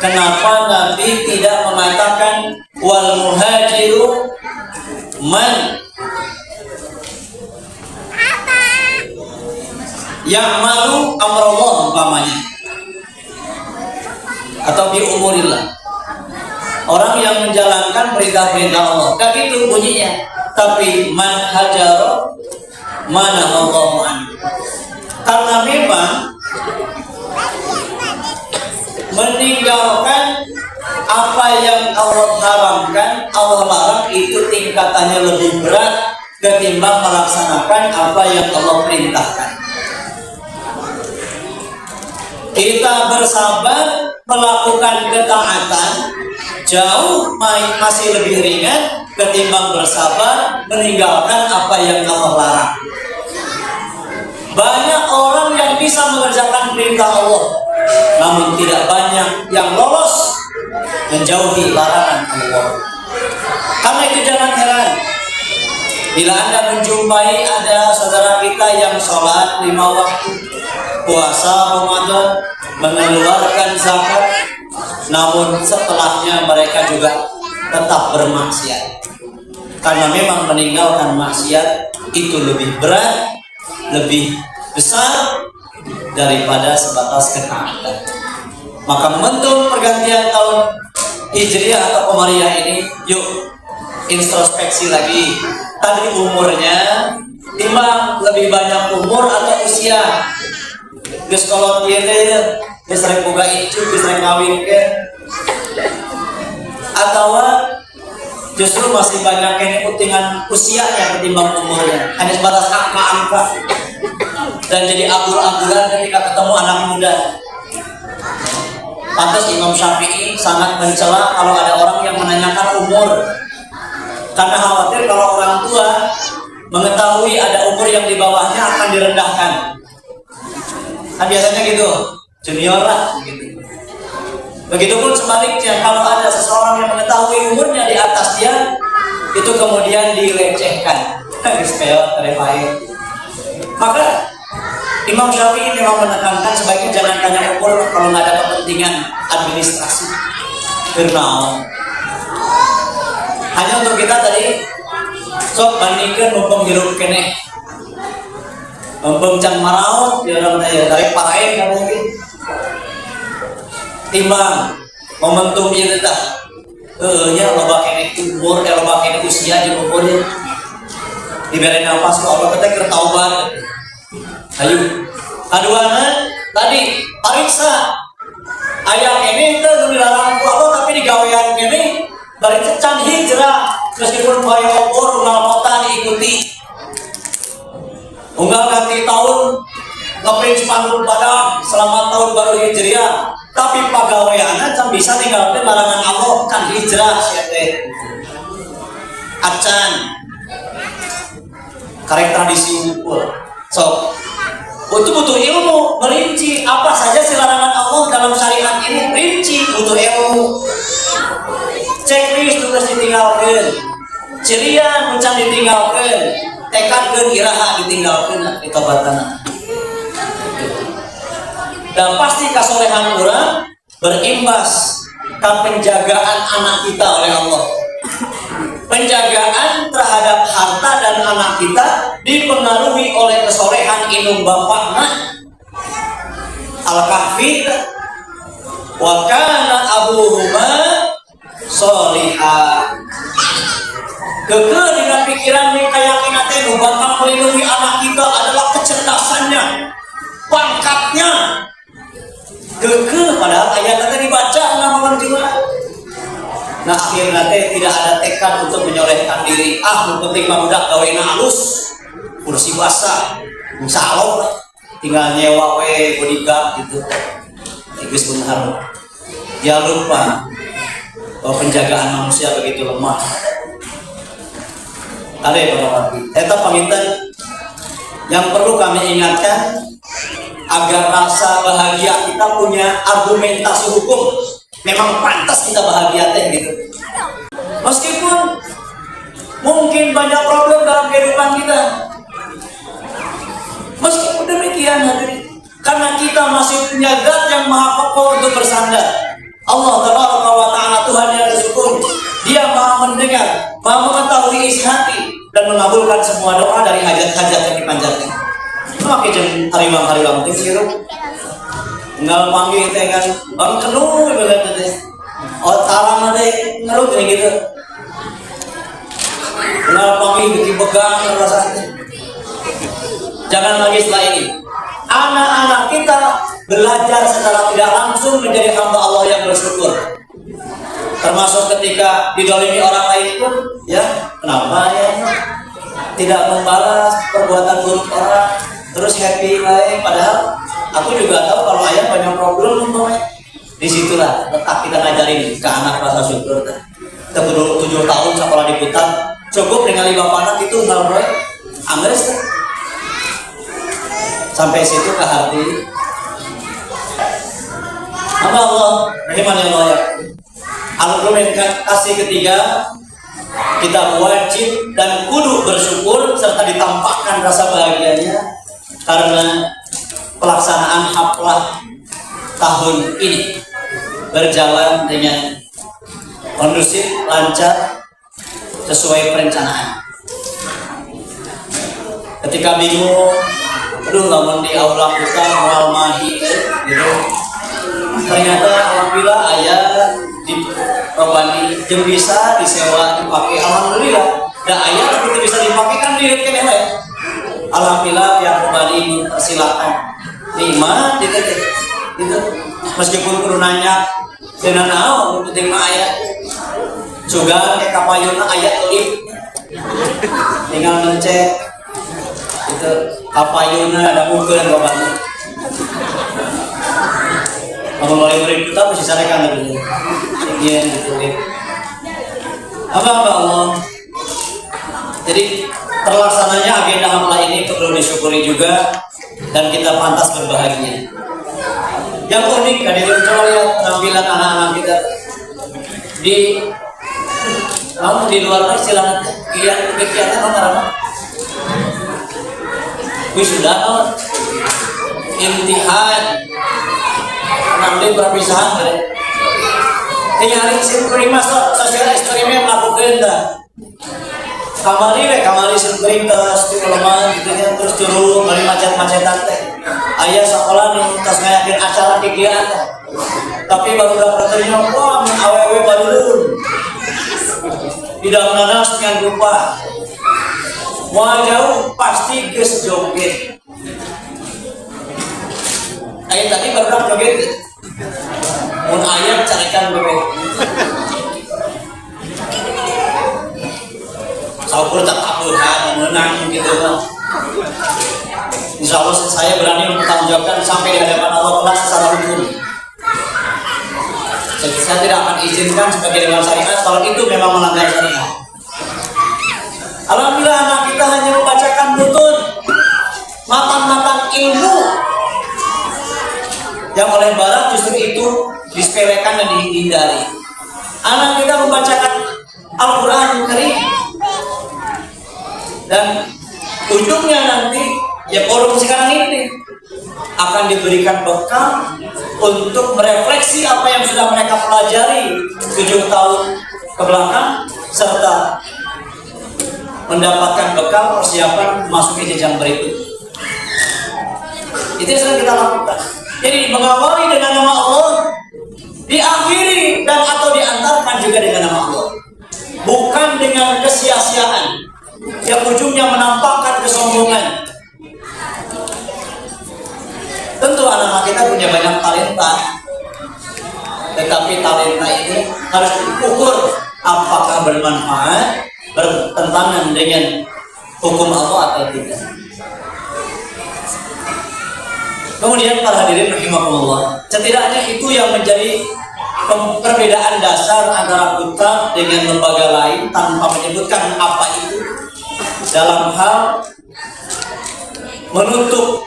Kenapa Nabi tidak mengatakan wal muhajiru man ya'malu amrullah umpamanya, atau bi umurillah, orang yang menjalankan perintah-perintah Allah. Kan itu bunyinya. Tapi man hajara mana Allah anhu. Karena memang meninggalkan apa yang Allah haramkan, Allah larang, itu tingkatannya lebih berat ketimbang melaksanakan apa yang Allah perintahkan. Kita bersabar melakukan ketaatan jauh masih lebih ringan ketimbang bersabar meninggalkan apa yang Allah larang. Banyak orang yang bisa mengerjakan perintah Allah, namun tidak banyak yang lolos menjauhi larangan Allah. Karena itu jangan heran bila Anda menjumpai ada saudara kita yang sholat 5 waktu, puasa Ramadan, mengeluarkan zakat, namun setelahnya mereka juga tetap bermaksiat. Karena memang meninggalkan maksiat itu lebih berat, lebih besar daripada sebatas ketaatan. Maka momentum pergantian tahun Hijriah atau Qamariyah ini, yuk introspeksi lagi. Tadi umurnya timbang lebih banyak umur atau usia. Geus kolot ieu teh geus rek boga icu, geus rek kawin ke. Atau justru masih banyak yang utingan usianya ketimbang umurnya. Hanya sebatas angka-angka. Dan jadi abul-abulan ketika ketemu anak muda. Pantas Imam Syafi'i sangat mencela kalau ada orang yang menanyakan umur, karena khawatir kalau orang tua mengetahui ada umur yang di bawahnya akan direndahkan. Kan biasanya gitu, junior lah gitu. Begitupun sebaliknya, kalau ada seseorang yang mengetahui umurnya di atas dia, itu kemudian dilecehkan. Kayak terbaik. Maka Imam Syafi'i memang menekankan sebaiknya jangan tanya umur kalau nggak ada kepentingan administrasi. Karena hanya untuk kita tadi sok bandingkan mumpung hirup kene, mumpung can maraut dia orang daya tarik parain kamu mungkin timbang momentum ieu teh nya loba kene umur loba kene usia jeung umurnya dibere nafas ku Allah teh keur taubat. Ayo, kaduana tadi pariksa aya kene teh dilarang ku Allah tapi digawean kene bari can hijrah meskipun bae obor unggal kota diikuti. Unggal ganti tahun ngeprint spanduk pada selamat tahun baru Hijriah, tapi pagaweana can bisa ninggalkeun larangan Allah can hijrah sia teh. Acan karek tradisi unggul. So, itu butuh ilmu, merinci apa saja sih larangan Allah dalam syariat ini, rinci, butuh ilmu. Checklist terus ditinggalkan, cirian mencan ditinggalkan, tekadkeun iraha ditinggalkan, ditobatan. Dan pasti kasolehan orang berimbas ke penjagaan anak kita oleh Allah. Penjagaan terhadap harta dan anak kita dipengaruhi oleh kesolehan indung bapakna. Al-Kahfi wa kana abuhuma sholiha. Kekeh dengan pikiran mereka yakin teh nu bakal melindungi anak kita adalah kecerdasannya, pangkatnya. Kekeh padahal ayat tadi dibaca Nah akhirnya tidak ada tekad untuk menyolehkan diri. Yang penting mah budak gawena halus, kursi basah, salon, tinggal nyewa bodyguard gitu. Igis benar. Dia lupa bahwa penjagaan manusia begitu lemah. Ada beberapa. Eta pamitan yang perlu kami ingatkan agar rasa bahagia kita punya argumentasi hukum. Memang pantas kita bahagia teh gitu. Meskipun mungkin banyak problem dalam kehidupan kita. Meskipun demikian hadirin, karena kita masih punya zat yang maha kokoh untuk bersandar. Allah Taala Tuhan yang bersyukur. Dia maha mendengar, maha mengetahui isi hati dan mengabulkan semua doa dari hajat-hajat yang dipanjatkan. Maka jam harimang itu nggak panggil teh kan, bang kenuh begitu teh. Talang teh ngeruh kayak gitu. Nggak panggil bikin pegang rasanya. Jangan lagi setelah ini. Anak-anak kita belajar secara tidak langsung menjadi hamba Allah yang bersyukur. Termasuk ketika didolimi orang lain pun, ya kenapa ya tidak membalas perbuatan buruk orang, terus happy baik. Padahal aku juga tahu kalau ayah banyak problem umpamanya. Disitulah letak kita ngajarin ke anak rasa syukur. Kita 7 tahun sekolah di Kutan, cukup dengan 5 anak itu nggak Amres. Sampai situ ke hati. Hamba Allah, rahimani Allah ya. Kasih ketiga, kita wajib dan kudu bersyukur serta ditampakkan rasa bahagianya karena pelaksanaan haflah tahun ini berjalan dengan kondusif, lancar, sesuai perencanaan. Ketika bingung, aduh namun di aula kita mual mahi gitu, ternyata alhamdulillah ayah di robani jeung bisa disewa dipakai, alhamdulillah. Dan ayah tapi bisa dipakai kan diri kan ya. Alhamdulillah yang robani silakan nikmat gitu. Meskipun turunannya dengan naon penting mah ayah juga kayak kapayuna ayah lip tinggal mencet itu kapayuna ada mungkin robani. Kalau mulai murid kita mesti sarekan dulu. Sekian gitu. Apa Allah. Jadi terlaksananya agenda haflah ini perlu disyukuri juga dan kita pantas berbahagia. Yang unik dari coba lihat penampilan anak-anak kita di luar silakan kegiatan apa? Wisuda, imtihan, nanti perpisahan dari tinggal simpuri masuk sosial eksperimen melakukan dah kamari simpuri tas di lemah gitu ya, terus turun dari macet-macetan teh ayah sekolah nih tas ngayakin acara kegiatan tapi baru dapat terima wah awewe baru dulu tidak menanas dengan rupa wah jauh pasti geus joget ayah tadi baru joget mun ayam carikan bebek saukur tak aburhan menang gitu kan. Insya Allah saya berani mempertanggungjawabkan sampai di hadapan Allah kelak secara hukum. Saya tidak akan izinkan sebagai dengan syariat kalau itu memang melanggar syariat. Alhamdulillah anak kita hanya membacakan butun matan-matan ilmu yang oleh barat justru itu disepelekan dan dihindari. Anak kita membacakan Al-Quran Karim dan ujungnya nanti ya forum sekarang ini akan diberikan bekal untuk merefleksi apa yang sudah mereka pelajari 7 tahun ke belakang serta mendapatkan bekal persiapan memasuki jenjang berikut. Itu yang sedang kita lakukan. Jadi mengawali dengan nama Allah, diakhiri dan atau diantarkan juga dengan nama Allah, bukan dengan kesia-siaan yang ujungnya menampakkan kesombongan. Tentu anak-anak kita punya banyak talenta, tetapi talenta ini harus diukur apakah bermanfaat, bertentangan dengan hukum Allah atau tidak. Kemudian para hadirin rahimakumullah, setidaknya itu yang menjadi perbedaan dasar antara Butak dengan lembaga lain tanpa menyebutkan apa itu dalam hal menutup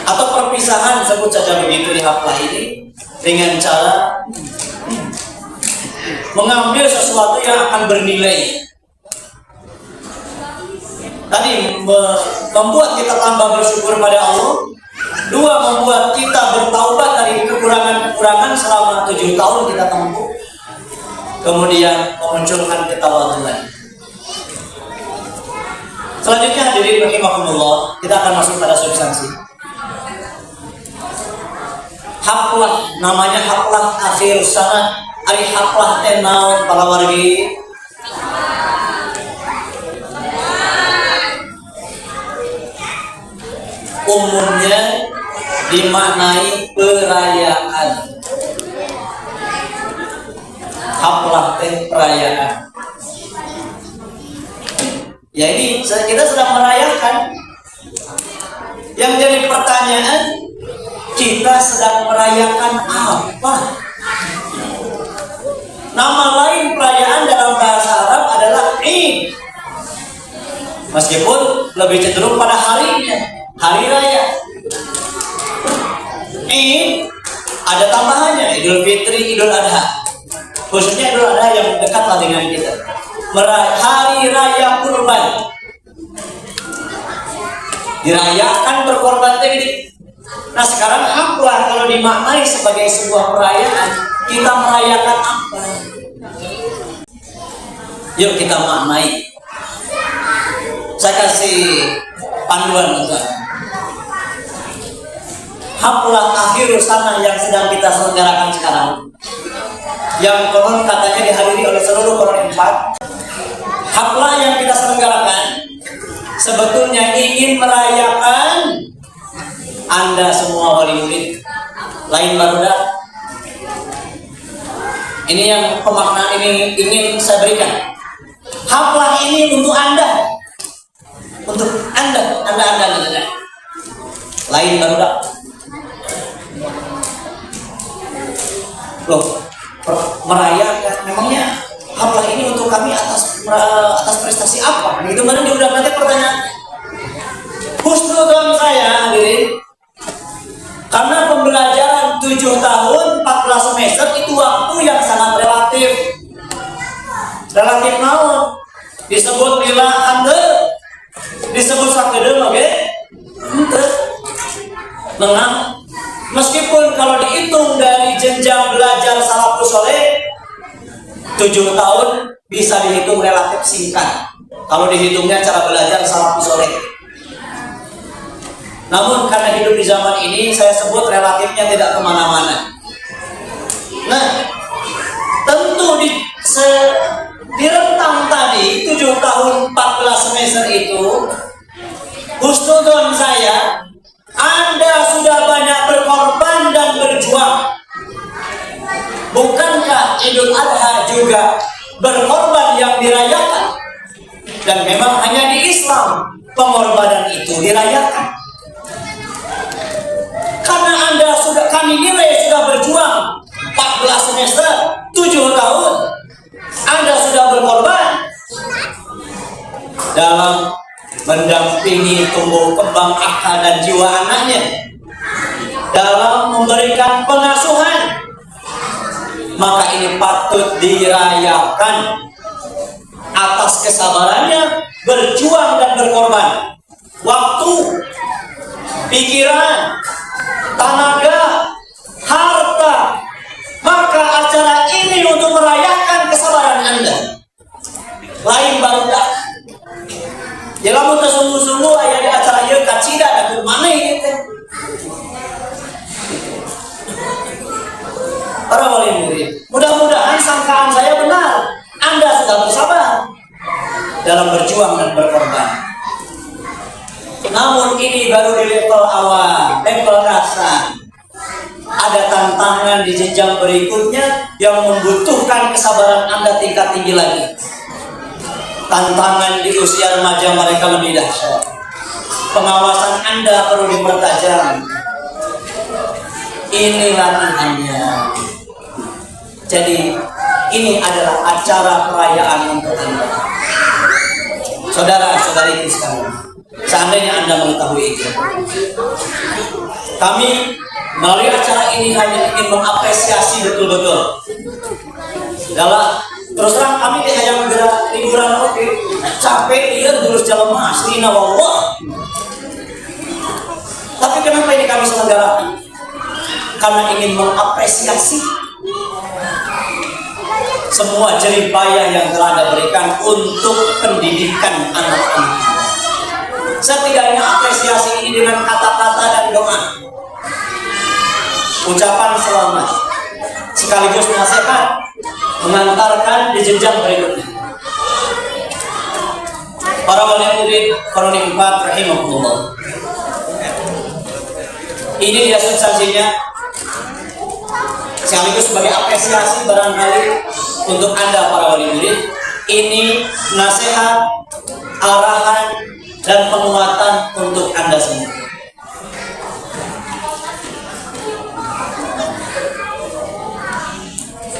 atau perpisahan, sebut saja begitu di haflah ini, dengan cara mengambil sesuatu yang akan bernilai. Tadi membuat kita tambah bersyukur pada Allah. Dua, membuat kita bertaubat dari kekurangan-kekurangan selama 7 tahun kita tempuh. Kemudian memunculkan ketawaduan. Selanjutnya hadirin rahimakumullah, kita akan masuk pada substansi. Haflah, namanya haflah akhir sanad. Ari haflah tenau para wargi. Umumnya dimaknai perayaan. Haflah teh perayaan. Ya ini kita sedang merayakan. Yang jadi pertanyaan, kita sedang merayakan apa? Nama lain perayaan dalam bahasa Arab adalah Id. Meskipun lebih cenderung pada harinya, hari raya. Id ada tambahannya, Idul Fitri, Idul Adha. Khususnya Idul Adha yang dekatlah dengan kita. Hari raya kurban. Dirayakan berkorban tadi. Nah sekarang haflah kalau dimaknai sebagai sebuah perayaan, kita merayakan apa? Yuk kita maknai. Saya kasih panduan untuk haflah akhir sana yang sedang kita selenggarakan sekarang, yang konon katanya dihadiri oleh seluruh Quran 4. Haflah yang kita selenggarakan sebetulnya ingin merayakan Anda semua wali murid. Lain barudak. Ini yang pemaknaan ini ingin saya berikan. Haflah ini untuk Anda. Untuk Anda. Lain barudak. Loh, merayakan memangnya haflah ini untuk kami atas prestasi apa? Itu mana diudah nanti pertanyaan. Husnudon saya hadirin, karena pembelajaran 7 tahun 14 semester itu waktu yang sangat relatif. Relatif naon? Disebut bila hante, disebut sakedeum oke? Henteu. Menang. Meskipun kalau dihitung dari jenjang belajar salafus soleh 7 tahun bisa dihitung relatif singkat kalau dihitungnya cara belajar salafus soleh. Namun karena hidup di zaman ini saya sebut relatifnya tidak kemana-mana. Nah tentu di rentang tadi 7 tahun 14 semester itu husnudon saya, Anda sudah banyak berkorban dan berjuang. Bukankah Idul Adha juga berkorban yang dirayakan? Dan memang hanya di Islam pengorbanan itu dirayakan. Karena Anda sudah, kami nilai sudah berjuang 14 semester, 7 tahun. Anda sudah berkorban dalam mendampingi tumbuh kembang akal dan jiwa anaknya, dalam memberikan pengasuhan, maka ini patut dirayakan atas kesabarannya, berjuang dan berkorban waktu, pikiran, tenaga, harta. Maka acara ini untuk merayakan kesabaran Anda. Lain barudak. Ya lamun sungguh-sungguh aya di acara ieu kacida da keur maneh teh. Para wali murid, mudah-mudahan sangkaan saya benar. Anda sudah bersabar dalam berjuang dan berkorban. Namun ini baru di level awal, level dasar. ada tantangan di jenjang berikutnya yang membutuhkan kesabaran Anda tingkat tinggi lagi. Tantangan di usia remaja mereka lebih dahsyat. Pengawasan Anda perlu dipertajam. Ini latihannya. Jadi ini adalah acara perayaan untuk Anda. Saudara-saudari sekalian, seandainya Anda mengetahui itu, kami melalui acara ini hanya ingin mengapresiasi betul-betul. Terus terang kami hanya bergerak liburan, oke, capek dia terus jalan asli nawallah. Tapi kenapa ini kami selenggarakan? Karena ingin mengapresiasi semua jerih payah yang telah Anda berikan untuk pendidikan anak-anak. Setidaknya apresiasi ini dengan kata-kata dan doa, ucapan selamat, sekaligus nasihat mengantarkan di jenjang berikutnya. Para wali murid Koroni 4 rahimahullah. Ini dia substansinya, sekaligus sebagai apresiasi barangkali untuk Anda para wali murid. Ini nasihat, arahan, dan penguatan untuk Anda semua.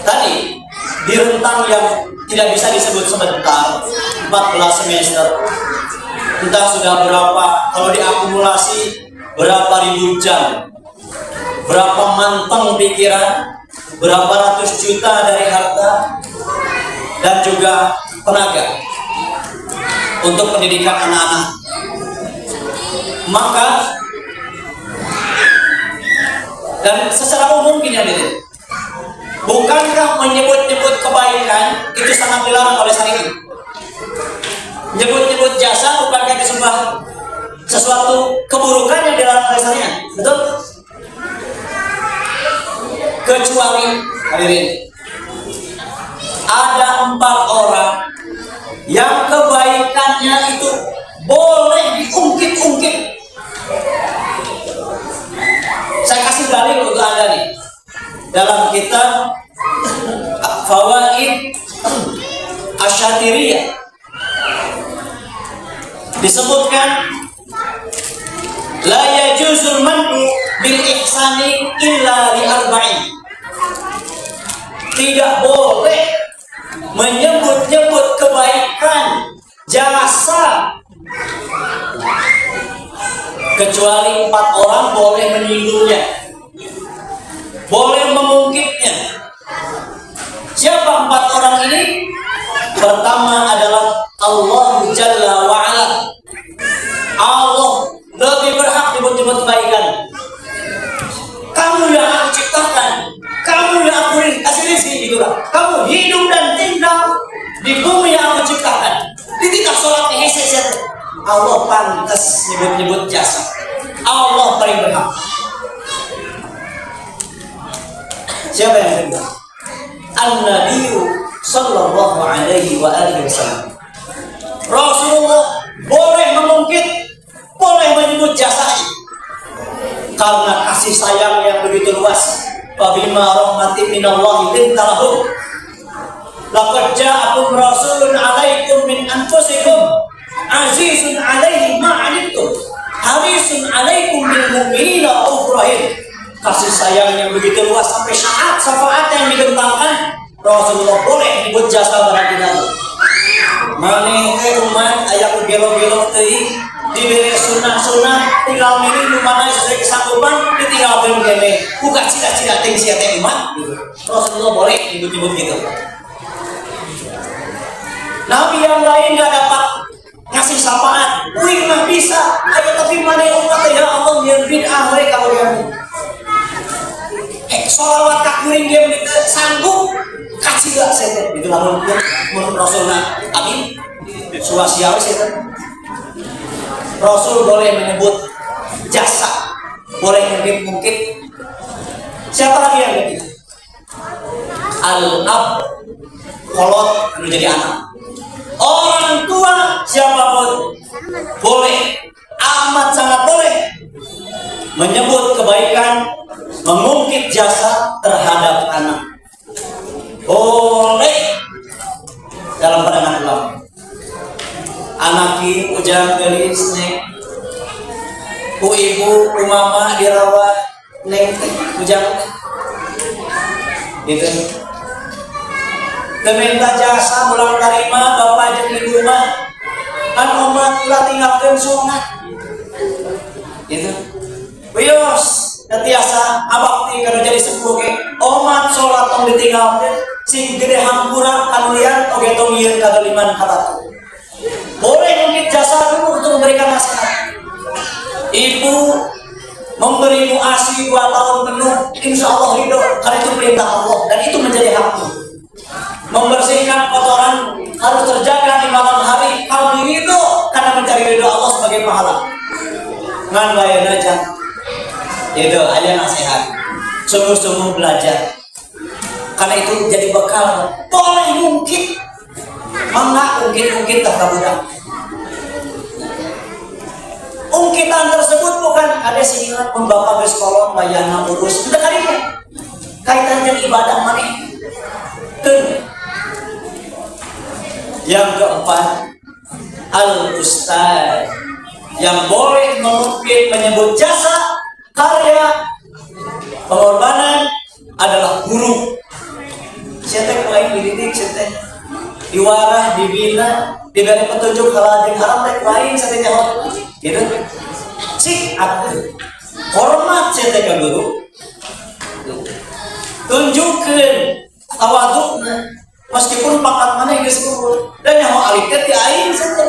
Tadi di rentang yang tidak bisa disebut sebentar, 14 semester, entah sudah berapa, kalau diakumulasi berapa ribu jam, berapa manteng pikiran, berapa ratus juta dari harta dan juga tenaga untuk pendidikan anak-anak. Maka dan secara umum gini hadirin, bukankah menyebut-nyebut kebaikan itu sangat dilarang oleh syariat? Menyebut-nyebut jasa bukankah itu sesuatu keburukan yang dilarang oleh syariat? Betul? Kecuali hadirin, ada 4 orang yang kebaikannya itu boleh diungkit-ungkit. Saya kasih dalil untuk Anda nih. Dalam kitab Fawaid Asyatiriyah disebutkan, la yajuzul man'u bil ihsani illa li arba'in. Tidak boleh menyebut-nyebut kebaikan, jasa, kecuali 4 orang boleh menyinggungnya, boleh mengungkitnya. Siapa 4 orang ini? Pertama adalah Allah Jalla wa'ala. Allah lebih berhak disebut-nyebut kebaikan. Kamu yang aku ciptakan, kamu yang aku kasih rezeki, gitulah. Kamu hidup dan tinggal di bumi yang aku ciptakan. Ketika sholat hese, Allah pantas nyebut-nyebut jasa. Allah paling berhak. Siapa yang kedua? An-Nabiyyu sallallahu alaihi wa alihi wasallam. Rasulullah boleh mengungkit, boleh menyebut jasanya, karena kasih sayang yang begitu luas. Fabima rahmatin minallahi linta lahum. Laqad ja'akum rasulun 'alaikum min anfusikum azizun 'alaihi ma 'anittum harisun 'alaikum bil mu'minina raufur rahim. Kasih sayang yang begitu luas sampai syafaat yang digentangkan. Rasulullah boleh menyebut jasa barang kita. Mane umat aya gelo-gelo teuing diberi sunah-sunah tinggal milih nu mana sesuai kesanggupan ditinggalkeun kene. Buka cita-cita teh sia teh umat. Rasulullah boleh nyebut-nyebut gitu. Nabi yang lain enggak dapat ngasih syafaat, kuring mah bisa. Ayo tapi mane umat ya Allah yang bid'ah we ka urang. Sholawat ka kuring dia sanggup kasih gak saya itu lamun menurut Rasulullah. Amin. Suwasiawi saya. Rasul boleh menyebut jasa, boleh mungkin. Siapa lagi yang ketiga? Al-ab, kolot menjadi anak. Orang tua siapapun boleh, amat sangat boleh menyebut kebaikan, mengungkit jasa terhadap anak. Boleh dalam pandangan ulama. Anaki ujang gelis neng, ku ibu, ku mama dirawat neng ujang, gitu. Keminta jasa ulang tarima bapak jeung ibu mah kan omat ulah tinggalkeun sunat, gitu. Wios tiasa abakti kana jadi sepuh ge omat salat tong ditinggalkeun sing gede hampura anu liar oge tong nyieun kadoliman ka batu. Boleh mungkin jasa dulu untuk memberikan nasihat. Ibu memberimu ASI 2 tahun penuh, insya Allah ridho, karena itu perintah Allah dan itu menjadi hakmu. Membersihkan kotoran harus terjaga di malam hari, kamu ridho karena mencari ridho Allah sebagai pahala. Ngan bayar aja, itu aja nasihat. Sungguh-sungguh belajar, karena itu jadi bekal. Boleh mungkin, mangga mungkin tak budak. Ungkitan tersebut bukan ada sehingga membapak bersekolah bayana urus udah kalinya kaitan dengan ibadah mana. Yang keempat, al-ustaz yang boleh mengungkit menyebut jasa karya pengorbanan adalah guru. Siapa lain dididik, siapa diwarah, dibina, diberi petunjuk halal dan haram lain siapa jawab. Gitu, cik aku hormat saya guru, tunjukkan tawadukna meskipun pangkat mana yang disebut dan yang mau alikat di ain saja.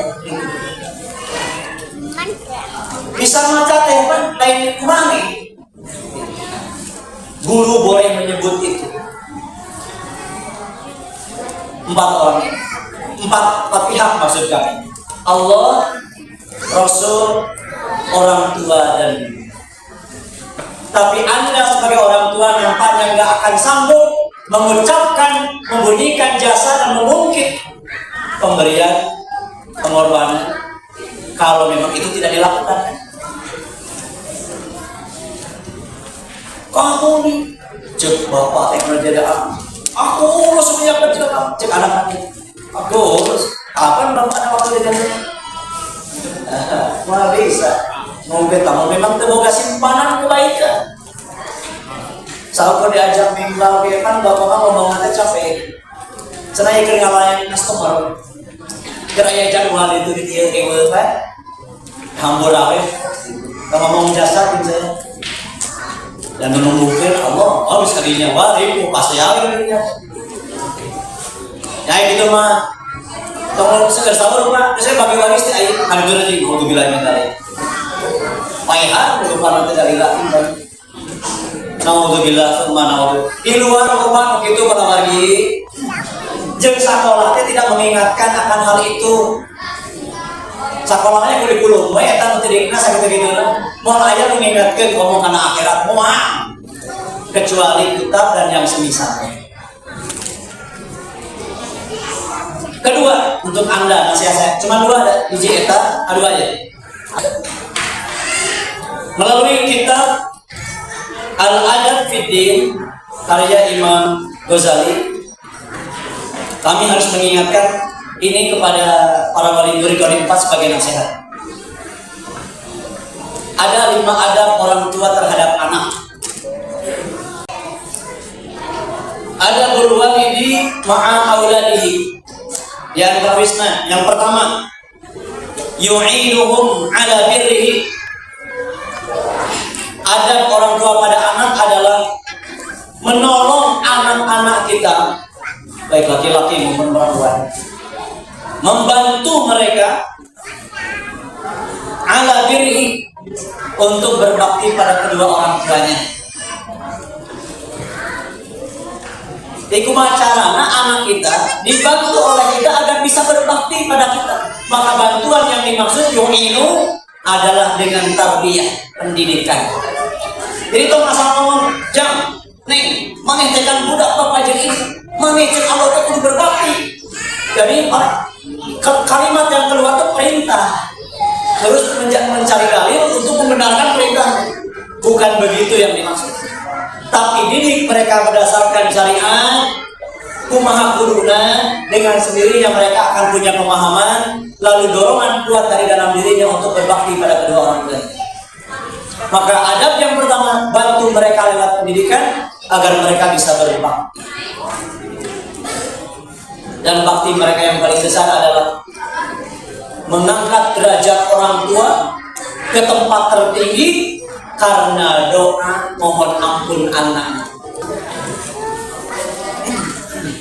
Bisa maca teh kan lain kumangi. Guru boleh menyebut itu. 4 orang, 4 pihak maksud kami. Allah, Rasul, orang tua dan ibu. Tapi Anda sebagai orang tua nampaknya nggak akan sanggup mengucapkan, membunyikan jasa dan mengungkit pemberian, pengorbanan kalau memang itu tidak dilakukan. Kamu nih, cek bapak teknologi ada aku urus punya kecil, cek anak-anak aku urus. Apa bapak waktu dia? Mana bisa mungkin kamu memang terbuka simpanan kebaikan. Saat kau diajak bimbang kan bapak kamu ngomong nanti capek senaya kering ngalahin customer keraya jadwal itu di dia kewe kan hambur awe kamu ngomong jasa saya dan menunggukan Allah harus kalinya warimu pasti awe ya gitu mah. Kalau sekedar sabar rumah, saya bagi waris ti aing kan dulu di gua bilangnya tadi. Paihan lupa tidak dilakukan kan. Naudzubillah subhanahu wa ta'ala. Di luar rumah begitu pada lagi. Jeung sakola teh tidak mengingatkan akan hal itu. Sakolanya kurikulum we eta teh dikna sakitu-kitu. Moal aya mengingatkeun ngomong kana akhirat moal. Kecuali kitab dan yang semisalnya. Kedua, untuk Anda nasihat saya cuma 2 ada di eta, adu aja. Melalui kitab Al-Adab Fiddin karya Imam Ghazali, kami harus mengingatkan ini kepada para wali murid Qori 4 sebagai nasihat. Ada 5 adab orang tua terhadap anak. Ada berwalidi ma'a auladihi. Yang pertama, yu'iduhum ala birrihi. Adab orang tua pada anak adalah menolong anak-anak kita, baik laki-laki maupun perempuan, membantu mereka ala birrihi untuk berbakti pada kedua orang tuanya. Jadi caranya anak kita dibantu oleh kita agar bisa berbakti pada kita. Maka bantuan yang dimaksud yu'inu adalah dengan tarbiyah, pendidikan. Jadi itu masalah ngomong jam, nih, mengecekan budak bapak jadi ini, mengecek Allah itu berbakti. Jadi kalimat yang keluar itu perintah. Terus mencari dalil untuk membenarkan perintah. Bukan begitu yang dimaksud. Tapi didik mereka berdasarkan syariat, kumaha kuduna, dengan sendirinya mereka akan punya pemahaman, lalu dorongan kuat dari dalam dirinya untuk berbakti pada kedua orang tua. Maka adab yang pertama, bantu mereka lewat pendidikan agar mereka bisa berbakti. Dan bakti mereka yang paling besar adalah mengangkat derajat orang tua ke tempat tertinggi karena doa mohon ampun anaknya.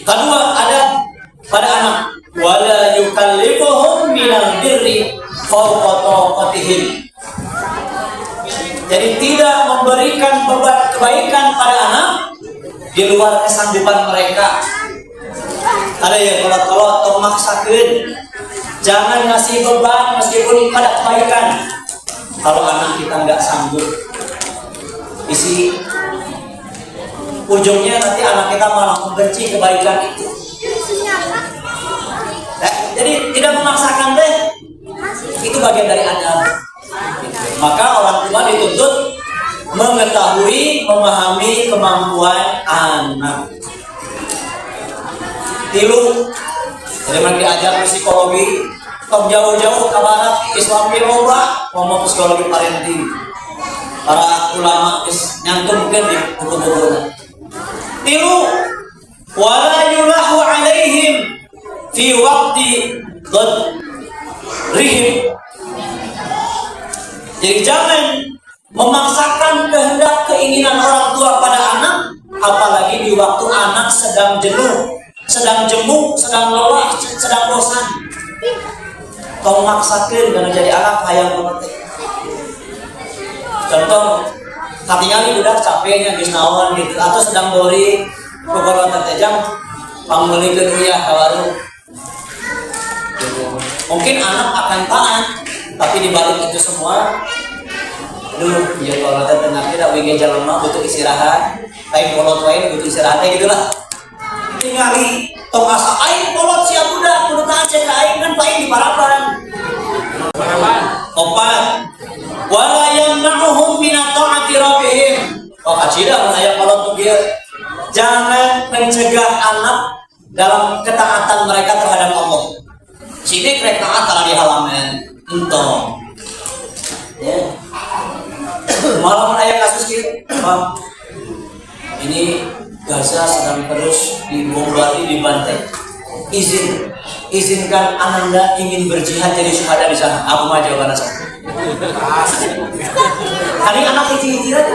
Kedua, ada pada anak, wala yukallifuhum minal birri fawqa taqatihim. Jadi tidak memberikan beban kebaikan pada anak di luar kesanggupan mereka. Ada yang kalau tong maksakeun, jangan ngasih beban meskipun pada kebaikan. Kalau anak kita nggak sanggup, isi ujungnya nanti anak kita malah membenci kebaikan itu. Jadi tidak memaksakan deh, itu bagian dari adab. Maka orang tua dituntut mengetahui, memahami kemampuan anak. Tilu, jadi mereka diajar psikologi, tong jauh-jauh ke barat, Islam loba ngomong psikologi parenting. Para ulama nyantum mungkin di buku-bukunya. Tilu, wala yulahu alaihim fi waqti dhadrihim. Jadi jangan memaksakan kehendak keinginan orang tua pada anak, apalagi di waktu anak sedang jenuh, sedang jemu, sedang lelah, sedang bosan. Kau maksakan karena jadi anak hayang banget. Contoh, katingali budak capeknya geus naon gitu, atau sedang dori, pokoknya tetejang panggulikeun uyah ka warung. Mungkin anak akan taat, tapi dibalik itu semua, ya kalau nanti tenang tidak wingin jalan butuh istirahat, tapi kolot wae butuh istirahat, gitulah. Ningali tong asa aing kolot siap budak, kudu taat cek aing kan paling di parapan. Opat, wala yamna'uhum min ta'ati rabbihim. Oh kacida mun aya kolot tuh dia. Jangan mencegah anak dalam ketaatan mereka terhadap Allah. Sini krek taat kalau di halaman entong. Ya. Malam ayah kasus gitu, Bang. Ini Gaza sedang terus dibombardir, dibantai. Izinkan Ananda ingin berjihad jadi syuhada di sana. Aku mah jawabannya sama. Hari anak izin aja.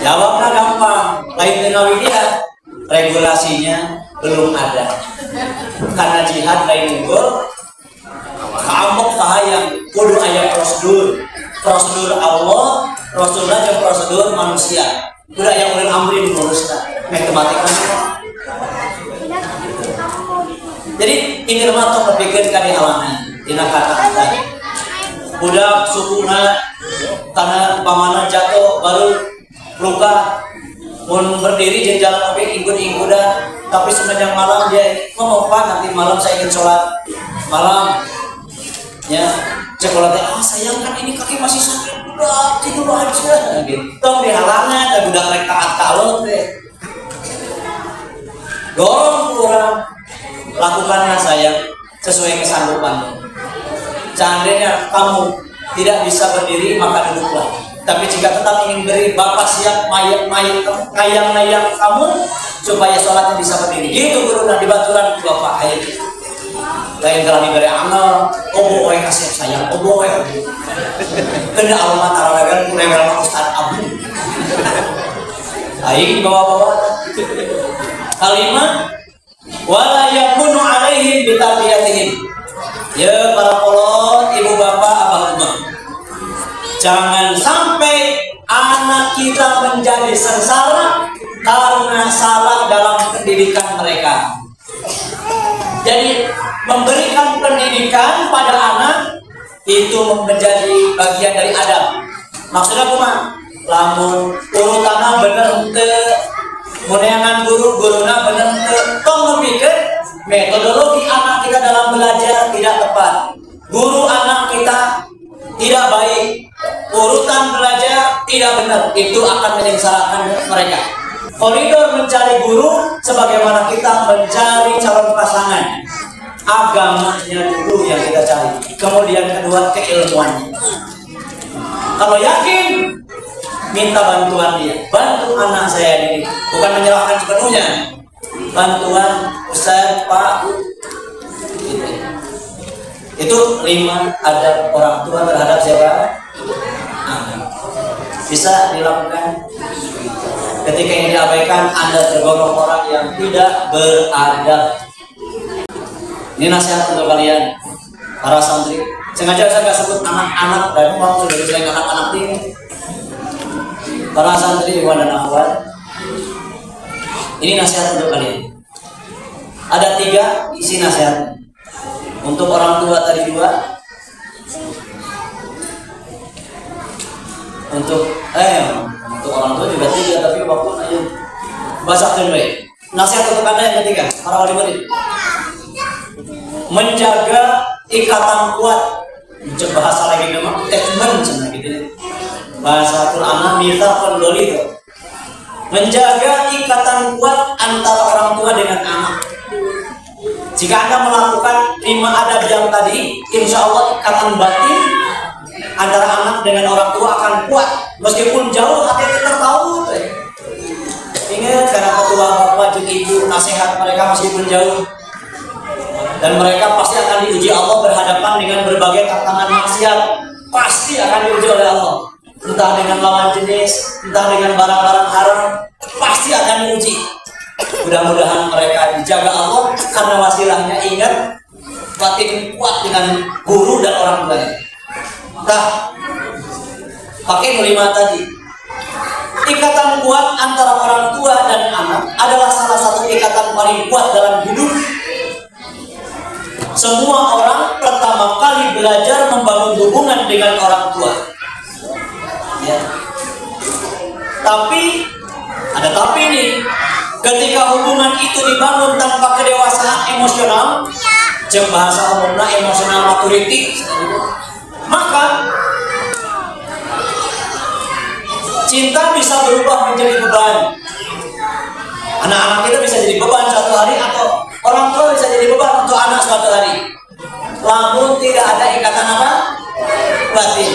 Jawabnya gampang. Lain dengan dia, regulasinya belum ada. Karena jihad lain unggul. Kampok kahayang kudu aya prosedur Allah, Rasulullah dan prosedur manusia. Kudu aya ulil amri menguruskan matematika. Jadi ini mah tong kepikeun di halaman dina kata-kata. Budak sukuna karena pamana jatuh baru luka pun berdiri jeung jalan oke ingkun-ingkudan, tapi semenjak malam dia ngomong, Pak nanti malam saya ingin sholat malam. Ya, sekolah teh sayang kan ini kaki masih sakit, udah tidur aja gitu. Tong di halangan ada budak rek taat kalot teh. Dorong orang lakukannya sayang sesuai kesanggupan. Seandainya kamu tidak bisa berdiri maka duduklah. Tapi jika tetap ingin berdiri, Bapak siap mayat kayang-kayang kamu supaya sholatnya bisa berdiri. Gitu guru dan dibaturan Bapak ayo. Lain kalau diberi amal, obo oe kasih sayang, obo oe. Kena alamat aralagan kurewel sama Ustaz Abu. Aing bawa-bawa. Kalimat wala yakunu alaihim bitarbiyatihim. Ya para kolot, ibu bapak, abang umah. Jangan sampai anak kita menjadi sengsara karena salah dalam pendidikan mereka. Jadi memberikan pendidikan pada anak itu menjadi bagian dari adab. Maksudnya apa? Lamun urutanna bener henteu, muneangan guruna bener henteu, tong memikir metodologi anak kita dalam belajar tidak tepat. Guru anak kita tidak baik, urutan belajar tidak benar, itu akan menyengsarakan mereka. Koridor mencari guru sebagaimana kita mencari calon pasangan, agamanya dulu yang kita cari, kemudian kedua keilmuannya. Kalau yakin, minta bantuan dia, bantu anak saya ini, bukan menyerahkan sepenuhnya, bantuan Ustaz, Pak, gitu. Itu 5 adab orang tua terhadap siapa? Anak. Bisa dilakukan. Ketika ini diabaikan, Anda tergolong orang yang tidak beradab. Ini nasihat untuk kalian, para santri. Sengaja saya nggak sebut anak-anak dan mau sudah diselain anak-anak ini. Para santri dan akhwat, ini nasihat untuk kalian. Ada 3 isi nasihat. Untuk orang tua tadi 2. Untuk orang tua juga 3, tapi waktu ayo basahin baik. Nasihat untuk Anda yang ketiga, para wali murid. Menjaga ikatan kuat. Bahasa lagi memang attachment gitu. Bahasa Quran mitsaqul ghalidh. Menjaga ikatan kuat antara orang tua dengan anak. Jika Anda melakukan 5 adab yang tadi, insya Allah ikatan batin antara anak dengan orang tua akan kuat. Meskipun jauh, hati kita tahu. Ingat, karena ketua bapak dan ibu, nasihat mereka meskipun jauh. Dan mereka pasti akan diuji Allah berhadapan dengan berbagai tantangan maksiat. Pasti akan diuji oleh Allah. Entah dengan lawan jenis, entah dengan barang-barang haram, pasti akan diuji. Mudah-mudahan mereka dijaga Allah karena wasilahnya ingat batin kuat dengan guru dan orang tua. Nah, pakai 5 tadi. Ikatan kuat antara orang tua dan anak adalah salah satu ikatan paling kuat dalam hidup. Semua orang pertama kali belajar membangun hubungan dengan orang tua. Ya. Tapi ada tapi nih. Ketika hubungan itu dibangun tanpa kedewasaan emosional, bahasa umumnya emosional maturity, maka cinta bisa berubah menjadi beban. Anak-anak kita bisa jadi beban suatu hari, atau orang tua bisa jadi beban untuk anak suatu hari. Namun tidak ada ikatan apa? Batin.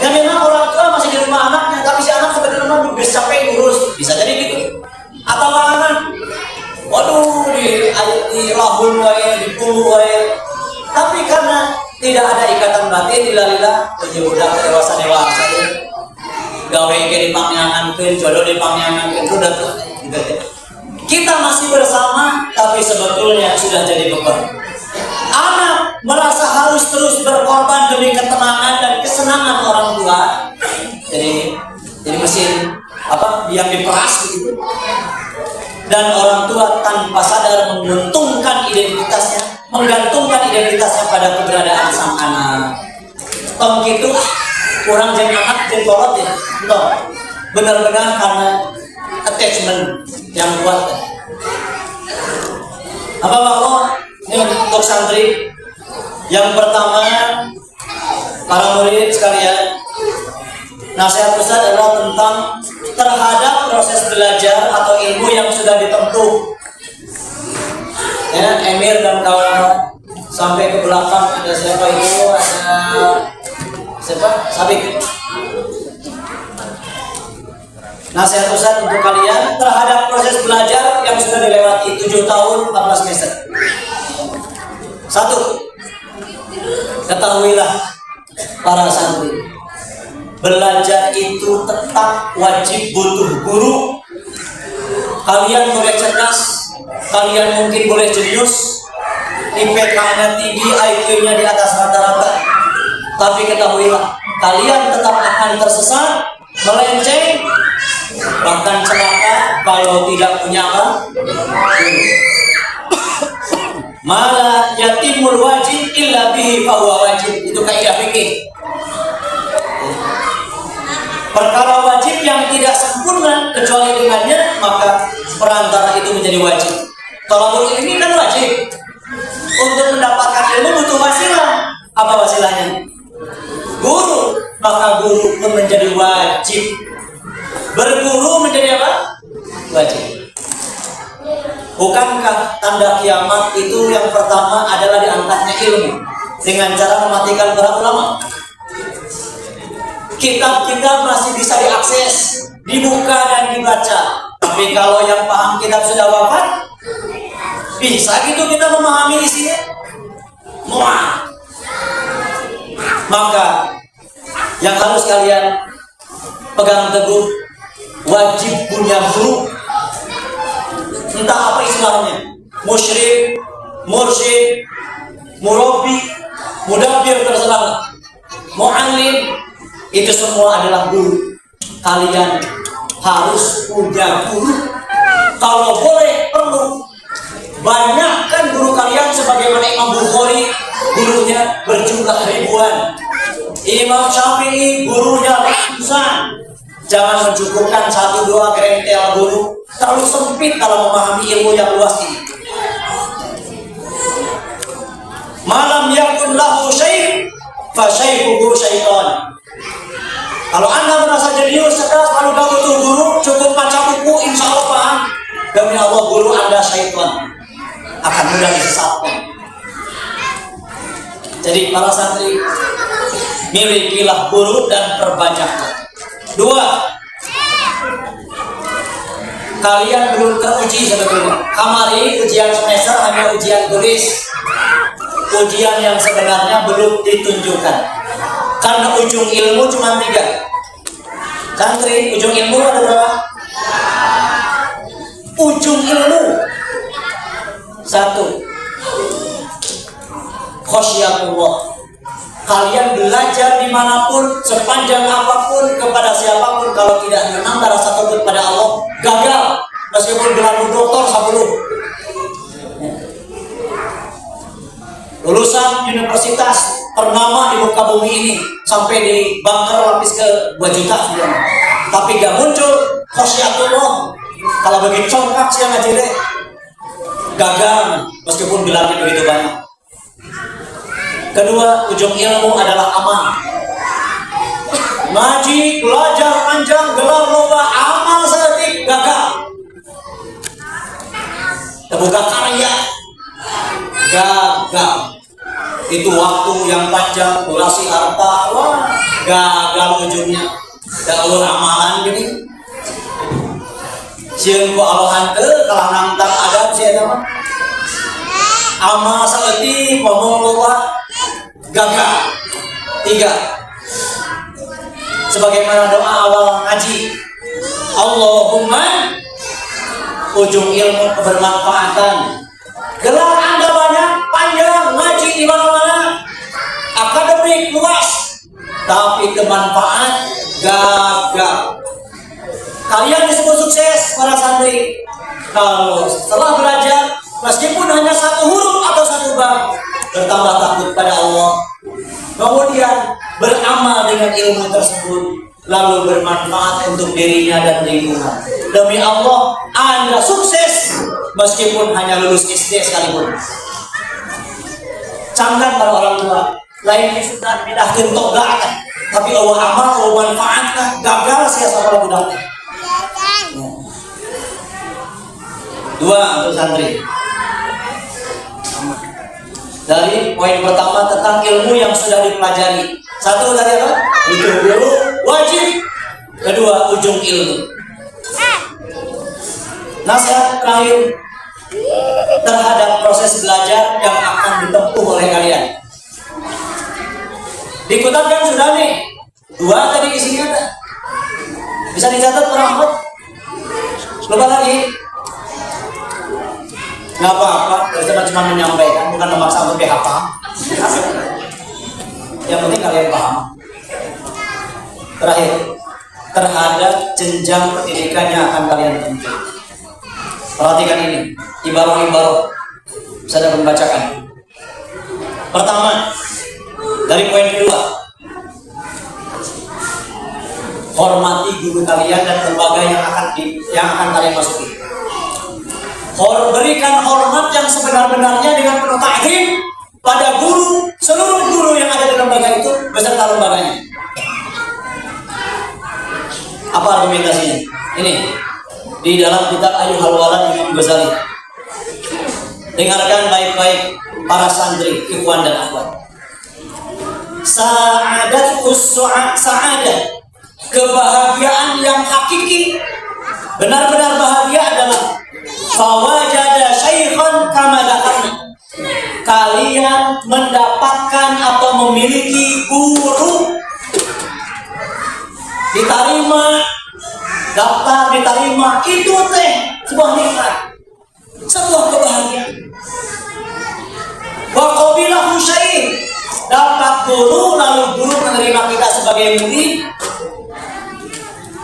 Dan memang orang tua masih di rumah anaknya, tapi si anak sebenarnya udah capek ngurus, bisa jadi gitu. Atau anak, waduh di lahun wae, di puluh wae. Tapi karena tidak ada ikatan batin, dilalilah udah dewasa ya. Gawe ke dipangyangankeun, jodoh dipangyangankeun, udah tuh gitu. Kita masih bersama, tapi sebetulnya sudah jadi beban. Anak merasa harus terus berkorban demi ketenangan dan kesenangan orang tua. Jadi mesin yang diperas begitu. Dan orang tua tanpa sadar menggantungkan identitasnya pada keberadaan sang anak. Tong gitu, kurang jeung anak jeung kolot ya. Tong. Benar-benar karena attachment yang kuat. Apa Allah? Ini untuk santri. Yang pertama, para murid sekalian, nasihat Ustaz adalah tentang terhadap proses belajar atau ilmu yang sudah ditempuh. Ya, Emir dan kawan sampai ke belakang ada siapa itu? Ada siapa? Sabik. Nasihat Ustaz untuk kalian terhadap proses belajar yang sudah dilewati 7 tahun 14 semester. 1. Ketahuilah para santri, belajar itu tetap wajib butuh guru. Kalian boleh cerdas, kalian mungkin boleh jenius, IPK-nya tinggi, IQ-nya di atas rata-rata. Tapi ketahuilah, kalian tetap akan tersesat, melenceng, bahkan celaka kalau tidak punya apa? Mala yatimul wajib illa bihi fahuwa wajib. Itu kaidah fikih. Perkara wajib yang tidak sempurna kecuali dengannya, maka perantara itu menjadi wajib. Thalabul ilmi kan wajib. Untuk mendapatkan ilmu butuh wasilah. Apa wasilahnya? maka guru pun menjadi wajib. Berguru menjadi apa? Wajib. Bukankah tanda kiamat itu yang pertama adalah diangkatnya ilmu dengan cara mematikan para ulama? Kitab-kitab masih bisa diakses, dibuka dan dibaca. Tapi kalau yang paham kitab sudah wafat, bisa gitu kita memahami isinya? Muah. Maka yang harus kalian pegang teguh, wajib punya guru. Entah apa istilahnya, musyrik, mursyid, murabi, mudabbir, terserah, muallim, itu semua adalah guru. Kalian harus punya guru. Kalau boleh, perlu banyakkan guru kalian, sebagaimana Imam Bukhari gurunya berjumlah ribuan, Imam Syafi'i gurunya ratusan. Jangan mencukupkan 1-2 gerentel guru, terlalu sempit kalau memahami ilmu yang luas ini. Malam yakun lahu syekh fa syaikhuhu syaitan. Kalau Anda merasa jenius, cerdas, lalu gak butuh guru, cukup baca buku, insya Allah paham. Demi Allah, guru Anda syaitan akan mudah disesatkan. Jadi para santri, milikilah guru dan perbanyaklah. 2, kalian belum teruji sebetulnya. Kamari ujian semester hanya ujian tulis, ujian yang sebenarnya belum ditunjukkan. Karena ujung ilmu cuma 3. Santri, ujung ilmu ada berapa? Ujung ilmu 1, khosyatullah. Kalian belajar dimanapun, sepanjang apapun, kepada siapapun, kalau tidak menambah rasa takut pada Allah, gagal. Meskipun gelar doktor 10. Lulusan universitas ternama di muka bumi ini, sampai di bunker lapis ke 2 juta sebenarnya. Tapi gak muncul khosyatullah. Kalau begitu congkak siang aja deh, gagal meskipun gelarnya begitu banyak. Kedua, ujung ilmu adalah amal. Ngaji, belajar panjang, gelar loba, amal sedetik, gagal. Terbuka karya, gagal. Itu waktu yang panjang, durasi harta, wah, gagal ujungnya. Daur amalan gini. Sieun ku alohan teu kalah nangtang adab sia eta mah. Amal saeutik ngomong loba, gagal. 3, sebagaimana doa awal ngaji, Allahumma, ujung ilmu kebermanfaatan. Gelar Anda banyak, panjang, ngaji di mana-mana, akademik luas, tapi bermanfaat, gagal. Kalian disebut sukses para santri kalau setelah belajar, meskipun hanya 1 huruf atau 1 bab, bertambah takut pada Allah, kemudian beramal dengan ilmu tersebut, lalu bermanfaat untuk dirinya dan lingkungan. Demi Allah, Anda sukses meskipun hanya lulus SD sekalipun. Canggah para orang tua, lainnya sudah pindahkan toga, tapi Allah amal, Allah manfaat, gagal sia-sia para budaknya. 2 untuk santri. Dari poin pertama tentang ilmu yang sudah dipelajari. 1 tadi apa? Ujung guru wajib. 2, ujung ilmu. Nasihat terakhir terhadap proses belajar yang akan ditempuh oleh kalian. Dikutatkan sudah nih. 2 tadi isinya ada. Bisa dicatat Rahmat. Lupa lagi. Nggak apa-apa, kita cuma menyampaikan, bukan memaksa untuk dihafal. Yang penting kalian paham. Terakhir, terhadap jenjang pendidikan yang akan kalian tempuh. Perhatikan ini, ibarat-ibarat. Saya dapat membacakan. Pertama, dari poin kedua, hormati guru kalian dan lembaga yang akan kalian masuki. Berikan hormat yang sebenar-benarnya dengan penuh ta'zim pada guru, seluruh guru yang ada di lembaga itu beserta lembaganya. Apa argumentasinya? Ini di dalam kitab Ayyuhal Walad Imam Ghazali. Dengarkan baik-baik para santri, ikhwan dan akhwat. Sa'adah, kebahagiaan yang hakiki, benar-benar bahagia adalah fawajada syaikhan kama dzakarna. Kalian mendapatkan atau memiliki guru, diterima, daftar diterima, itu teh sebuah nikmat, sebuah kebahagiaan. Wa qabilahu syaikh, dapat guru lalu guru menerima kita sebagai murid.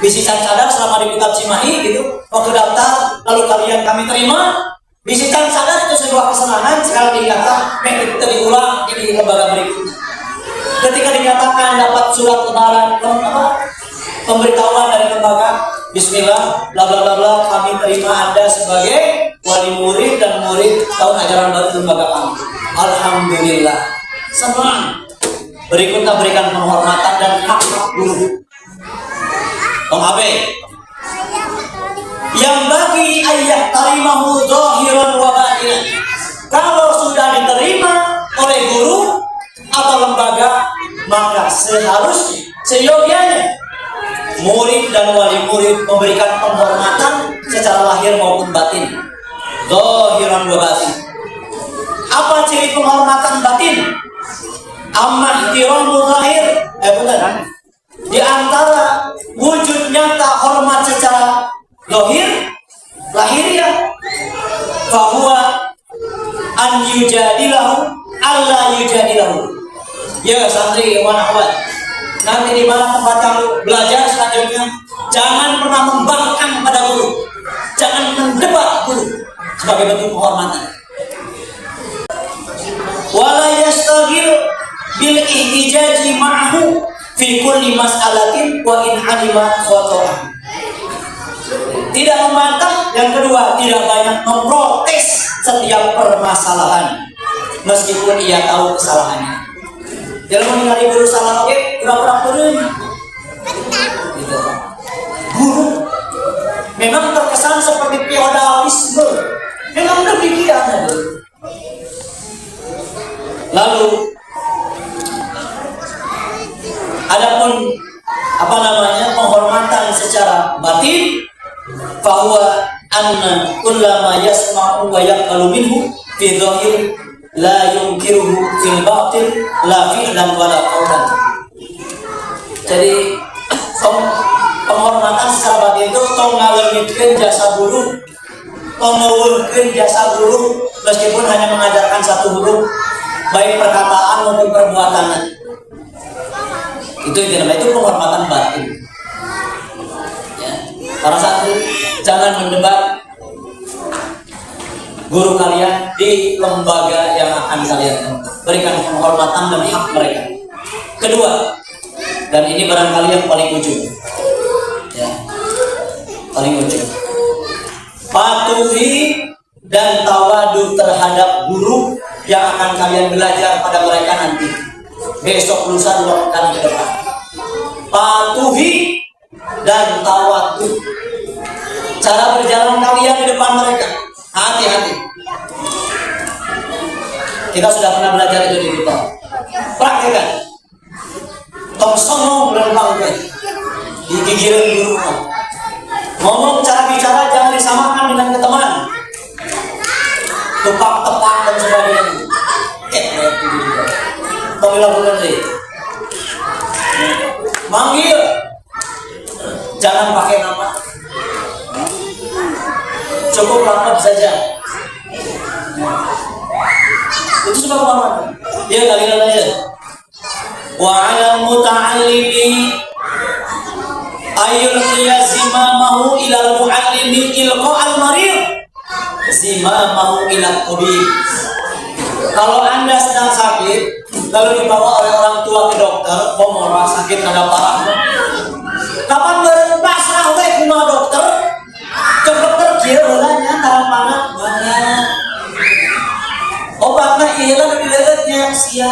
Bisikan sadar selama di kitab Cimahi gitu, waktu daftar lalu kami terima. Bisikan sadar itu sebuah kesenangan sekali dikata kita diulang di lembaga berikutnya. Ketika dinyatakan dapat surat lebaran pemberitahuan dari lembaga, Bismillah, bla bla bla bla, kami terima Anda sebagai wali murid dan murid tahun ajaran baru lembaga kami. Alhamdulillah, senang. Berikutnya berikan penghormatan dan hak-hak guru. Om Abe, yang bagi ayah tarimahu zahiran wa batinan. Kalau sudah diterima oleh guru atau lembaga, maka seharusnya, seyogianya murid dan wali murid memberikan penghormatan secara lahir maupun batin. Zahiran wa batin. Apa ciri penghormatan batin? Amma ihtiramul zahir. Benar. Di antara wujud nyata hormat secara zahir, lahiriah, bahwa an yujadilahu alla yujadilahu. Ya santri ikhwan akhwat, nanti di mana tempat kamu belajar selanjutnya, jangan pernah membangkang pada guru, jangan mendebat guru sebagai bentuk penghormatan. Wala yastaghil bil ihtijaji ma'ahu fi kulli mas'alatin wa in 'alima khata'ah. Tidak membantah, yang kedua tidak banyak memprotes setiap permasalahan meskipun ia tahu kesalahannya. Jangan meninggali guru salah, oke, pura-pura turun. Gitu. Guru memang terkesan seperti feodalisme, memang demikian. Lalu adapun penghormatan secara batin, bahwa anna kullama yasma'u wa yaqbalu minhu fi dhahir la yunkiruhu fil batin la fi'lan wa la qawlan. Jadi penghormatan secara batin itu tong ngaleungitkeun jasa guru, tong ngeuweurkeun jasa guru meskipun hanya mengajarkan satu huruf, baik perkataan maupun perbuatan. Itu penghormatan batin. Para santri, jangan mendebat guru kalian di lembaga yang akan kalian tempuh. Berikan penghormatan dan hak mereka. Kedua, dan ini barangkali yang paling ujung, ya, paling ujung, patuhi dan tawadu terhadap guru yang akan kalian belajar pada mereka nanti, besok, lusa, 2 pekan ke depan. Patuhi dan tawadu cara berjalan kalian di depan mereka. Hati-hati. Kita sudah pernah belajar itu di kita. Praktekkan. Tong songong berembang di gigiran guru. Ngomong cara bicara jangan disamakan dengan ke teman. Tepak-tepak dan sebagainya. Tong dilakukan deh. Manggil. Jangan pakai nama. Cukup lengkap saja. Itu sudah penghormatan. Ya kalian aja. Wa 'alal muta'allimi ayul zimamahu ilal mu'allimi ilqa'al marid zimamahu ilal tabib. Kalau Anda sedang sakit lalu dibawa oleh orang tua ke dokter, pomora sakit ada parah. Kapan bareng pasrah we kumaha dokter? Ke dokter kieu heulanya tarapana banyak. Obatna ieu lah dileutnya sia.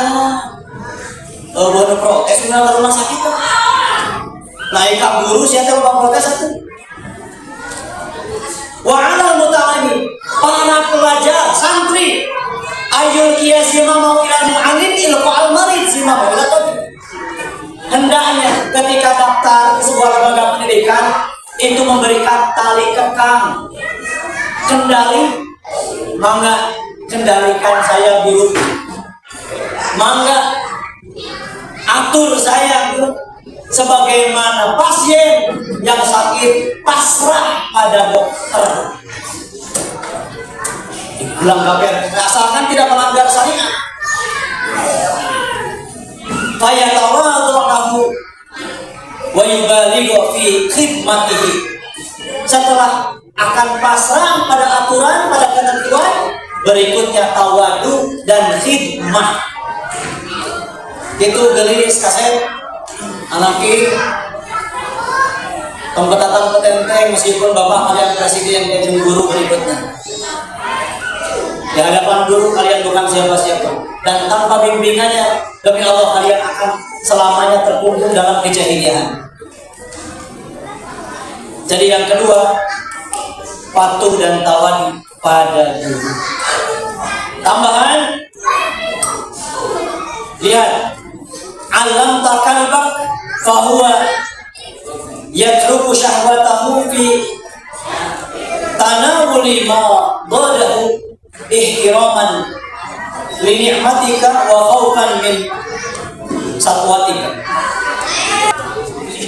Bono protes ke rumah sakit. Nah naik ke guru siapa yang protes satu. Wa 'alal muta'allim, para pelajar santri ayul qiyasima mau ilal mu'allim ilqa'al marid sima maulatobi. Hendaknya ketika daftar ke sebuah lembaga pendidikan itu memberikan tali kekang, kendali, mangga kendalikan saya guru, mangga atur saya guru, sebagaimana pasien yang sakit pasrah pada dokter. Dibilang kabar asalkan tidak melanggar syariat. Fayatawadhu wa yubalighu fi khidmatihi. Setelah akan pasrah pada aturan, pada ketentuan, berikutnya tawadu dan khidmah. Itu gelis kaset anaki tempatatan petenteng meskipun bapak kalian presiden dan guru berikutnya. Di hadapan guru kalian bukan siapa-siapa, dan tanpa bimbingannya demi Allah kalian akan selamanya terkungkung dalam kejahilian. Jadi yang kedua, patuh dan tawadu pada guru. Tambahan, lihat, alam takalbak fahuwa yatruku syahwatahu fi tanawuli ma dadahu ihtiraman li ni'matika wa khawfan min satwatika.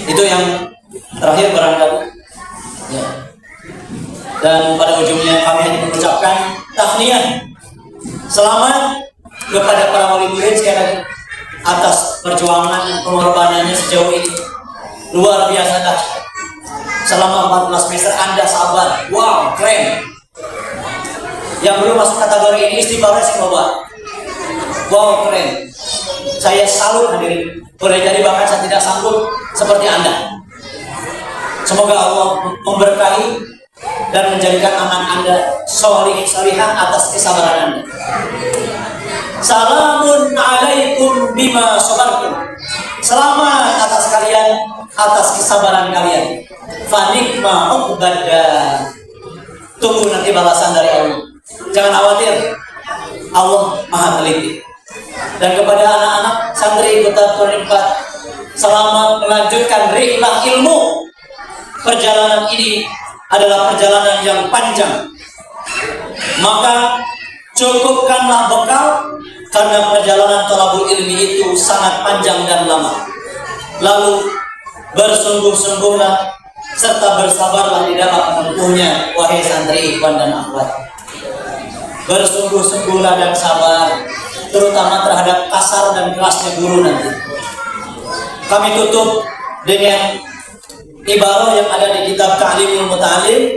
Itu yang terakhir barangkali ya. Dan pada ujungnya kami hanya mengucapkan tahniyah, selamat kepada para wali murid sekali lagi atas perjuangan pengorbanannya sejauh ini. Luar biasa dahsyat. Selama 14 semester Anda sabar. Wow, keren. Yang belum masuk kategori ini istighfarnya sih bawa. Wow, keren. Saya salut hadirin. Boleh jadi bahkan saya tidak sanggup seperti Anda. Semoga Allah memberkahi dan menjadikan anak Anda solihah atas kesabaran Anda. Salamun alaikum bima sabartum. Selamat atas kalian atas kesabaran kalian. Fanikma uqbadda. Tunggu nanti balasan dari Allah. Jangan khawatir, Allah maha teliti. Dan kepada anak-anak santri Kota Turun 4, selamat melanjutkan rihlah ilmu. Perjalanan ini adalah perjalanan yang panjang. Maka cukupkanlah bekal, karena perjalanan thalabul ilmi itu sangat panjang dan lama. Lalu bersungguh-sungguhlah serta bersabarlah di dalam menempuhnya, wahai santri ikhwan dan akhwat. Bersungguh-sungguhlah dan sabar, terutama terhadap kasar dan kerasnya guru nanti. Kami tutup dengan ibarah yang ada di kitab Ta'limul Muta'allim.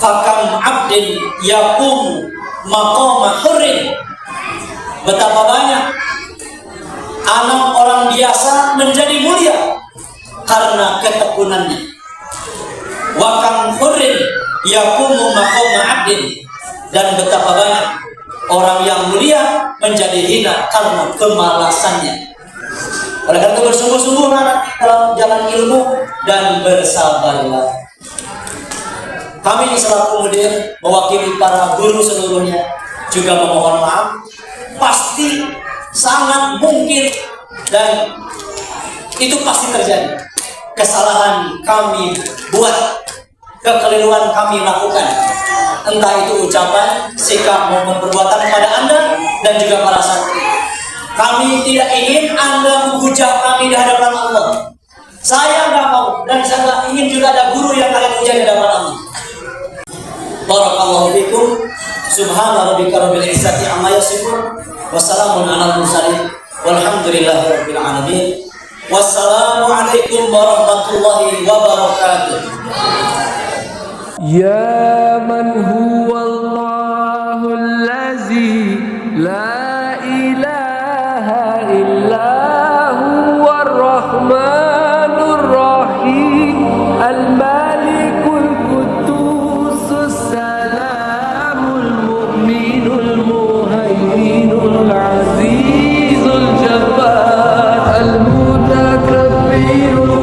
Fakam abdin yakum maqama hurrin. Betapa banyak anak orang biasa menjadi mulia karena ketekunannya. Wa kam hurrin yaqumu maqama 'abdin, dan betapa banyak orang yang mulia menjadi hina karena kemalasannya. Oleh karena itu bersungguh-sungguhlah dalam jalan ilmu dan bersabarlah. Kami selaku mudir mewakili para guru seluruhnya juga memohon maaf. Pasti sangat mungkin dan itu pasti terjadi. Kesalahan kami buat, kekeliruan kami lakukan, entah itu ucapan, sikap maupun perbuatan kepada Anda dan juga para santri. Kami tidak ingin Anda menghujat kami di hadapan Allah. Saya nggak mau, dan saya nggak ingin juga ada guru yang kalian hujat di hadapan Allah. Barakallahu fikum. Subhana rabbika rabbil izzati amma yasifun. Wassalamun ala mursalin. Walhamdulillahi rabbil alamin. Wassalamu alaikum warahmatullahi wabarakatuh. Ya man huwa Allahul lazi la ilaha illa huwa ar-rahmanur rahim al-malikul quddus salamul mu'minul muhaiminul azizul jabbar al-mutakabbirul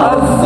الظالمين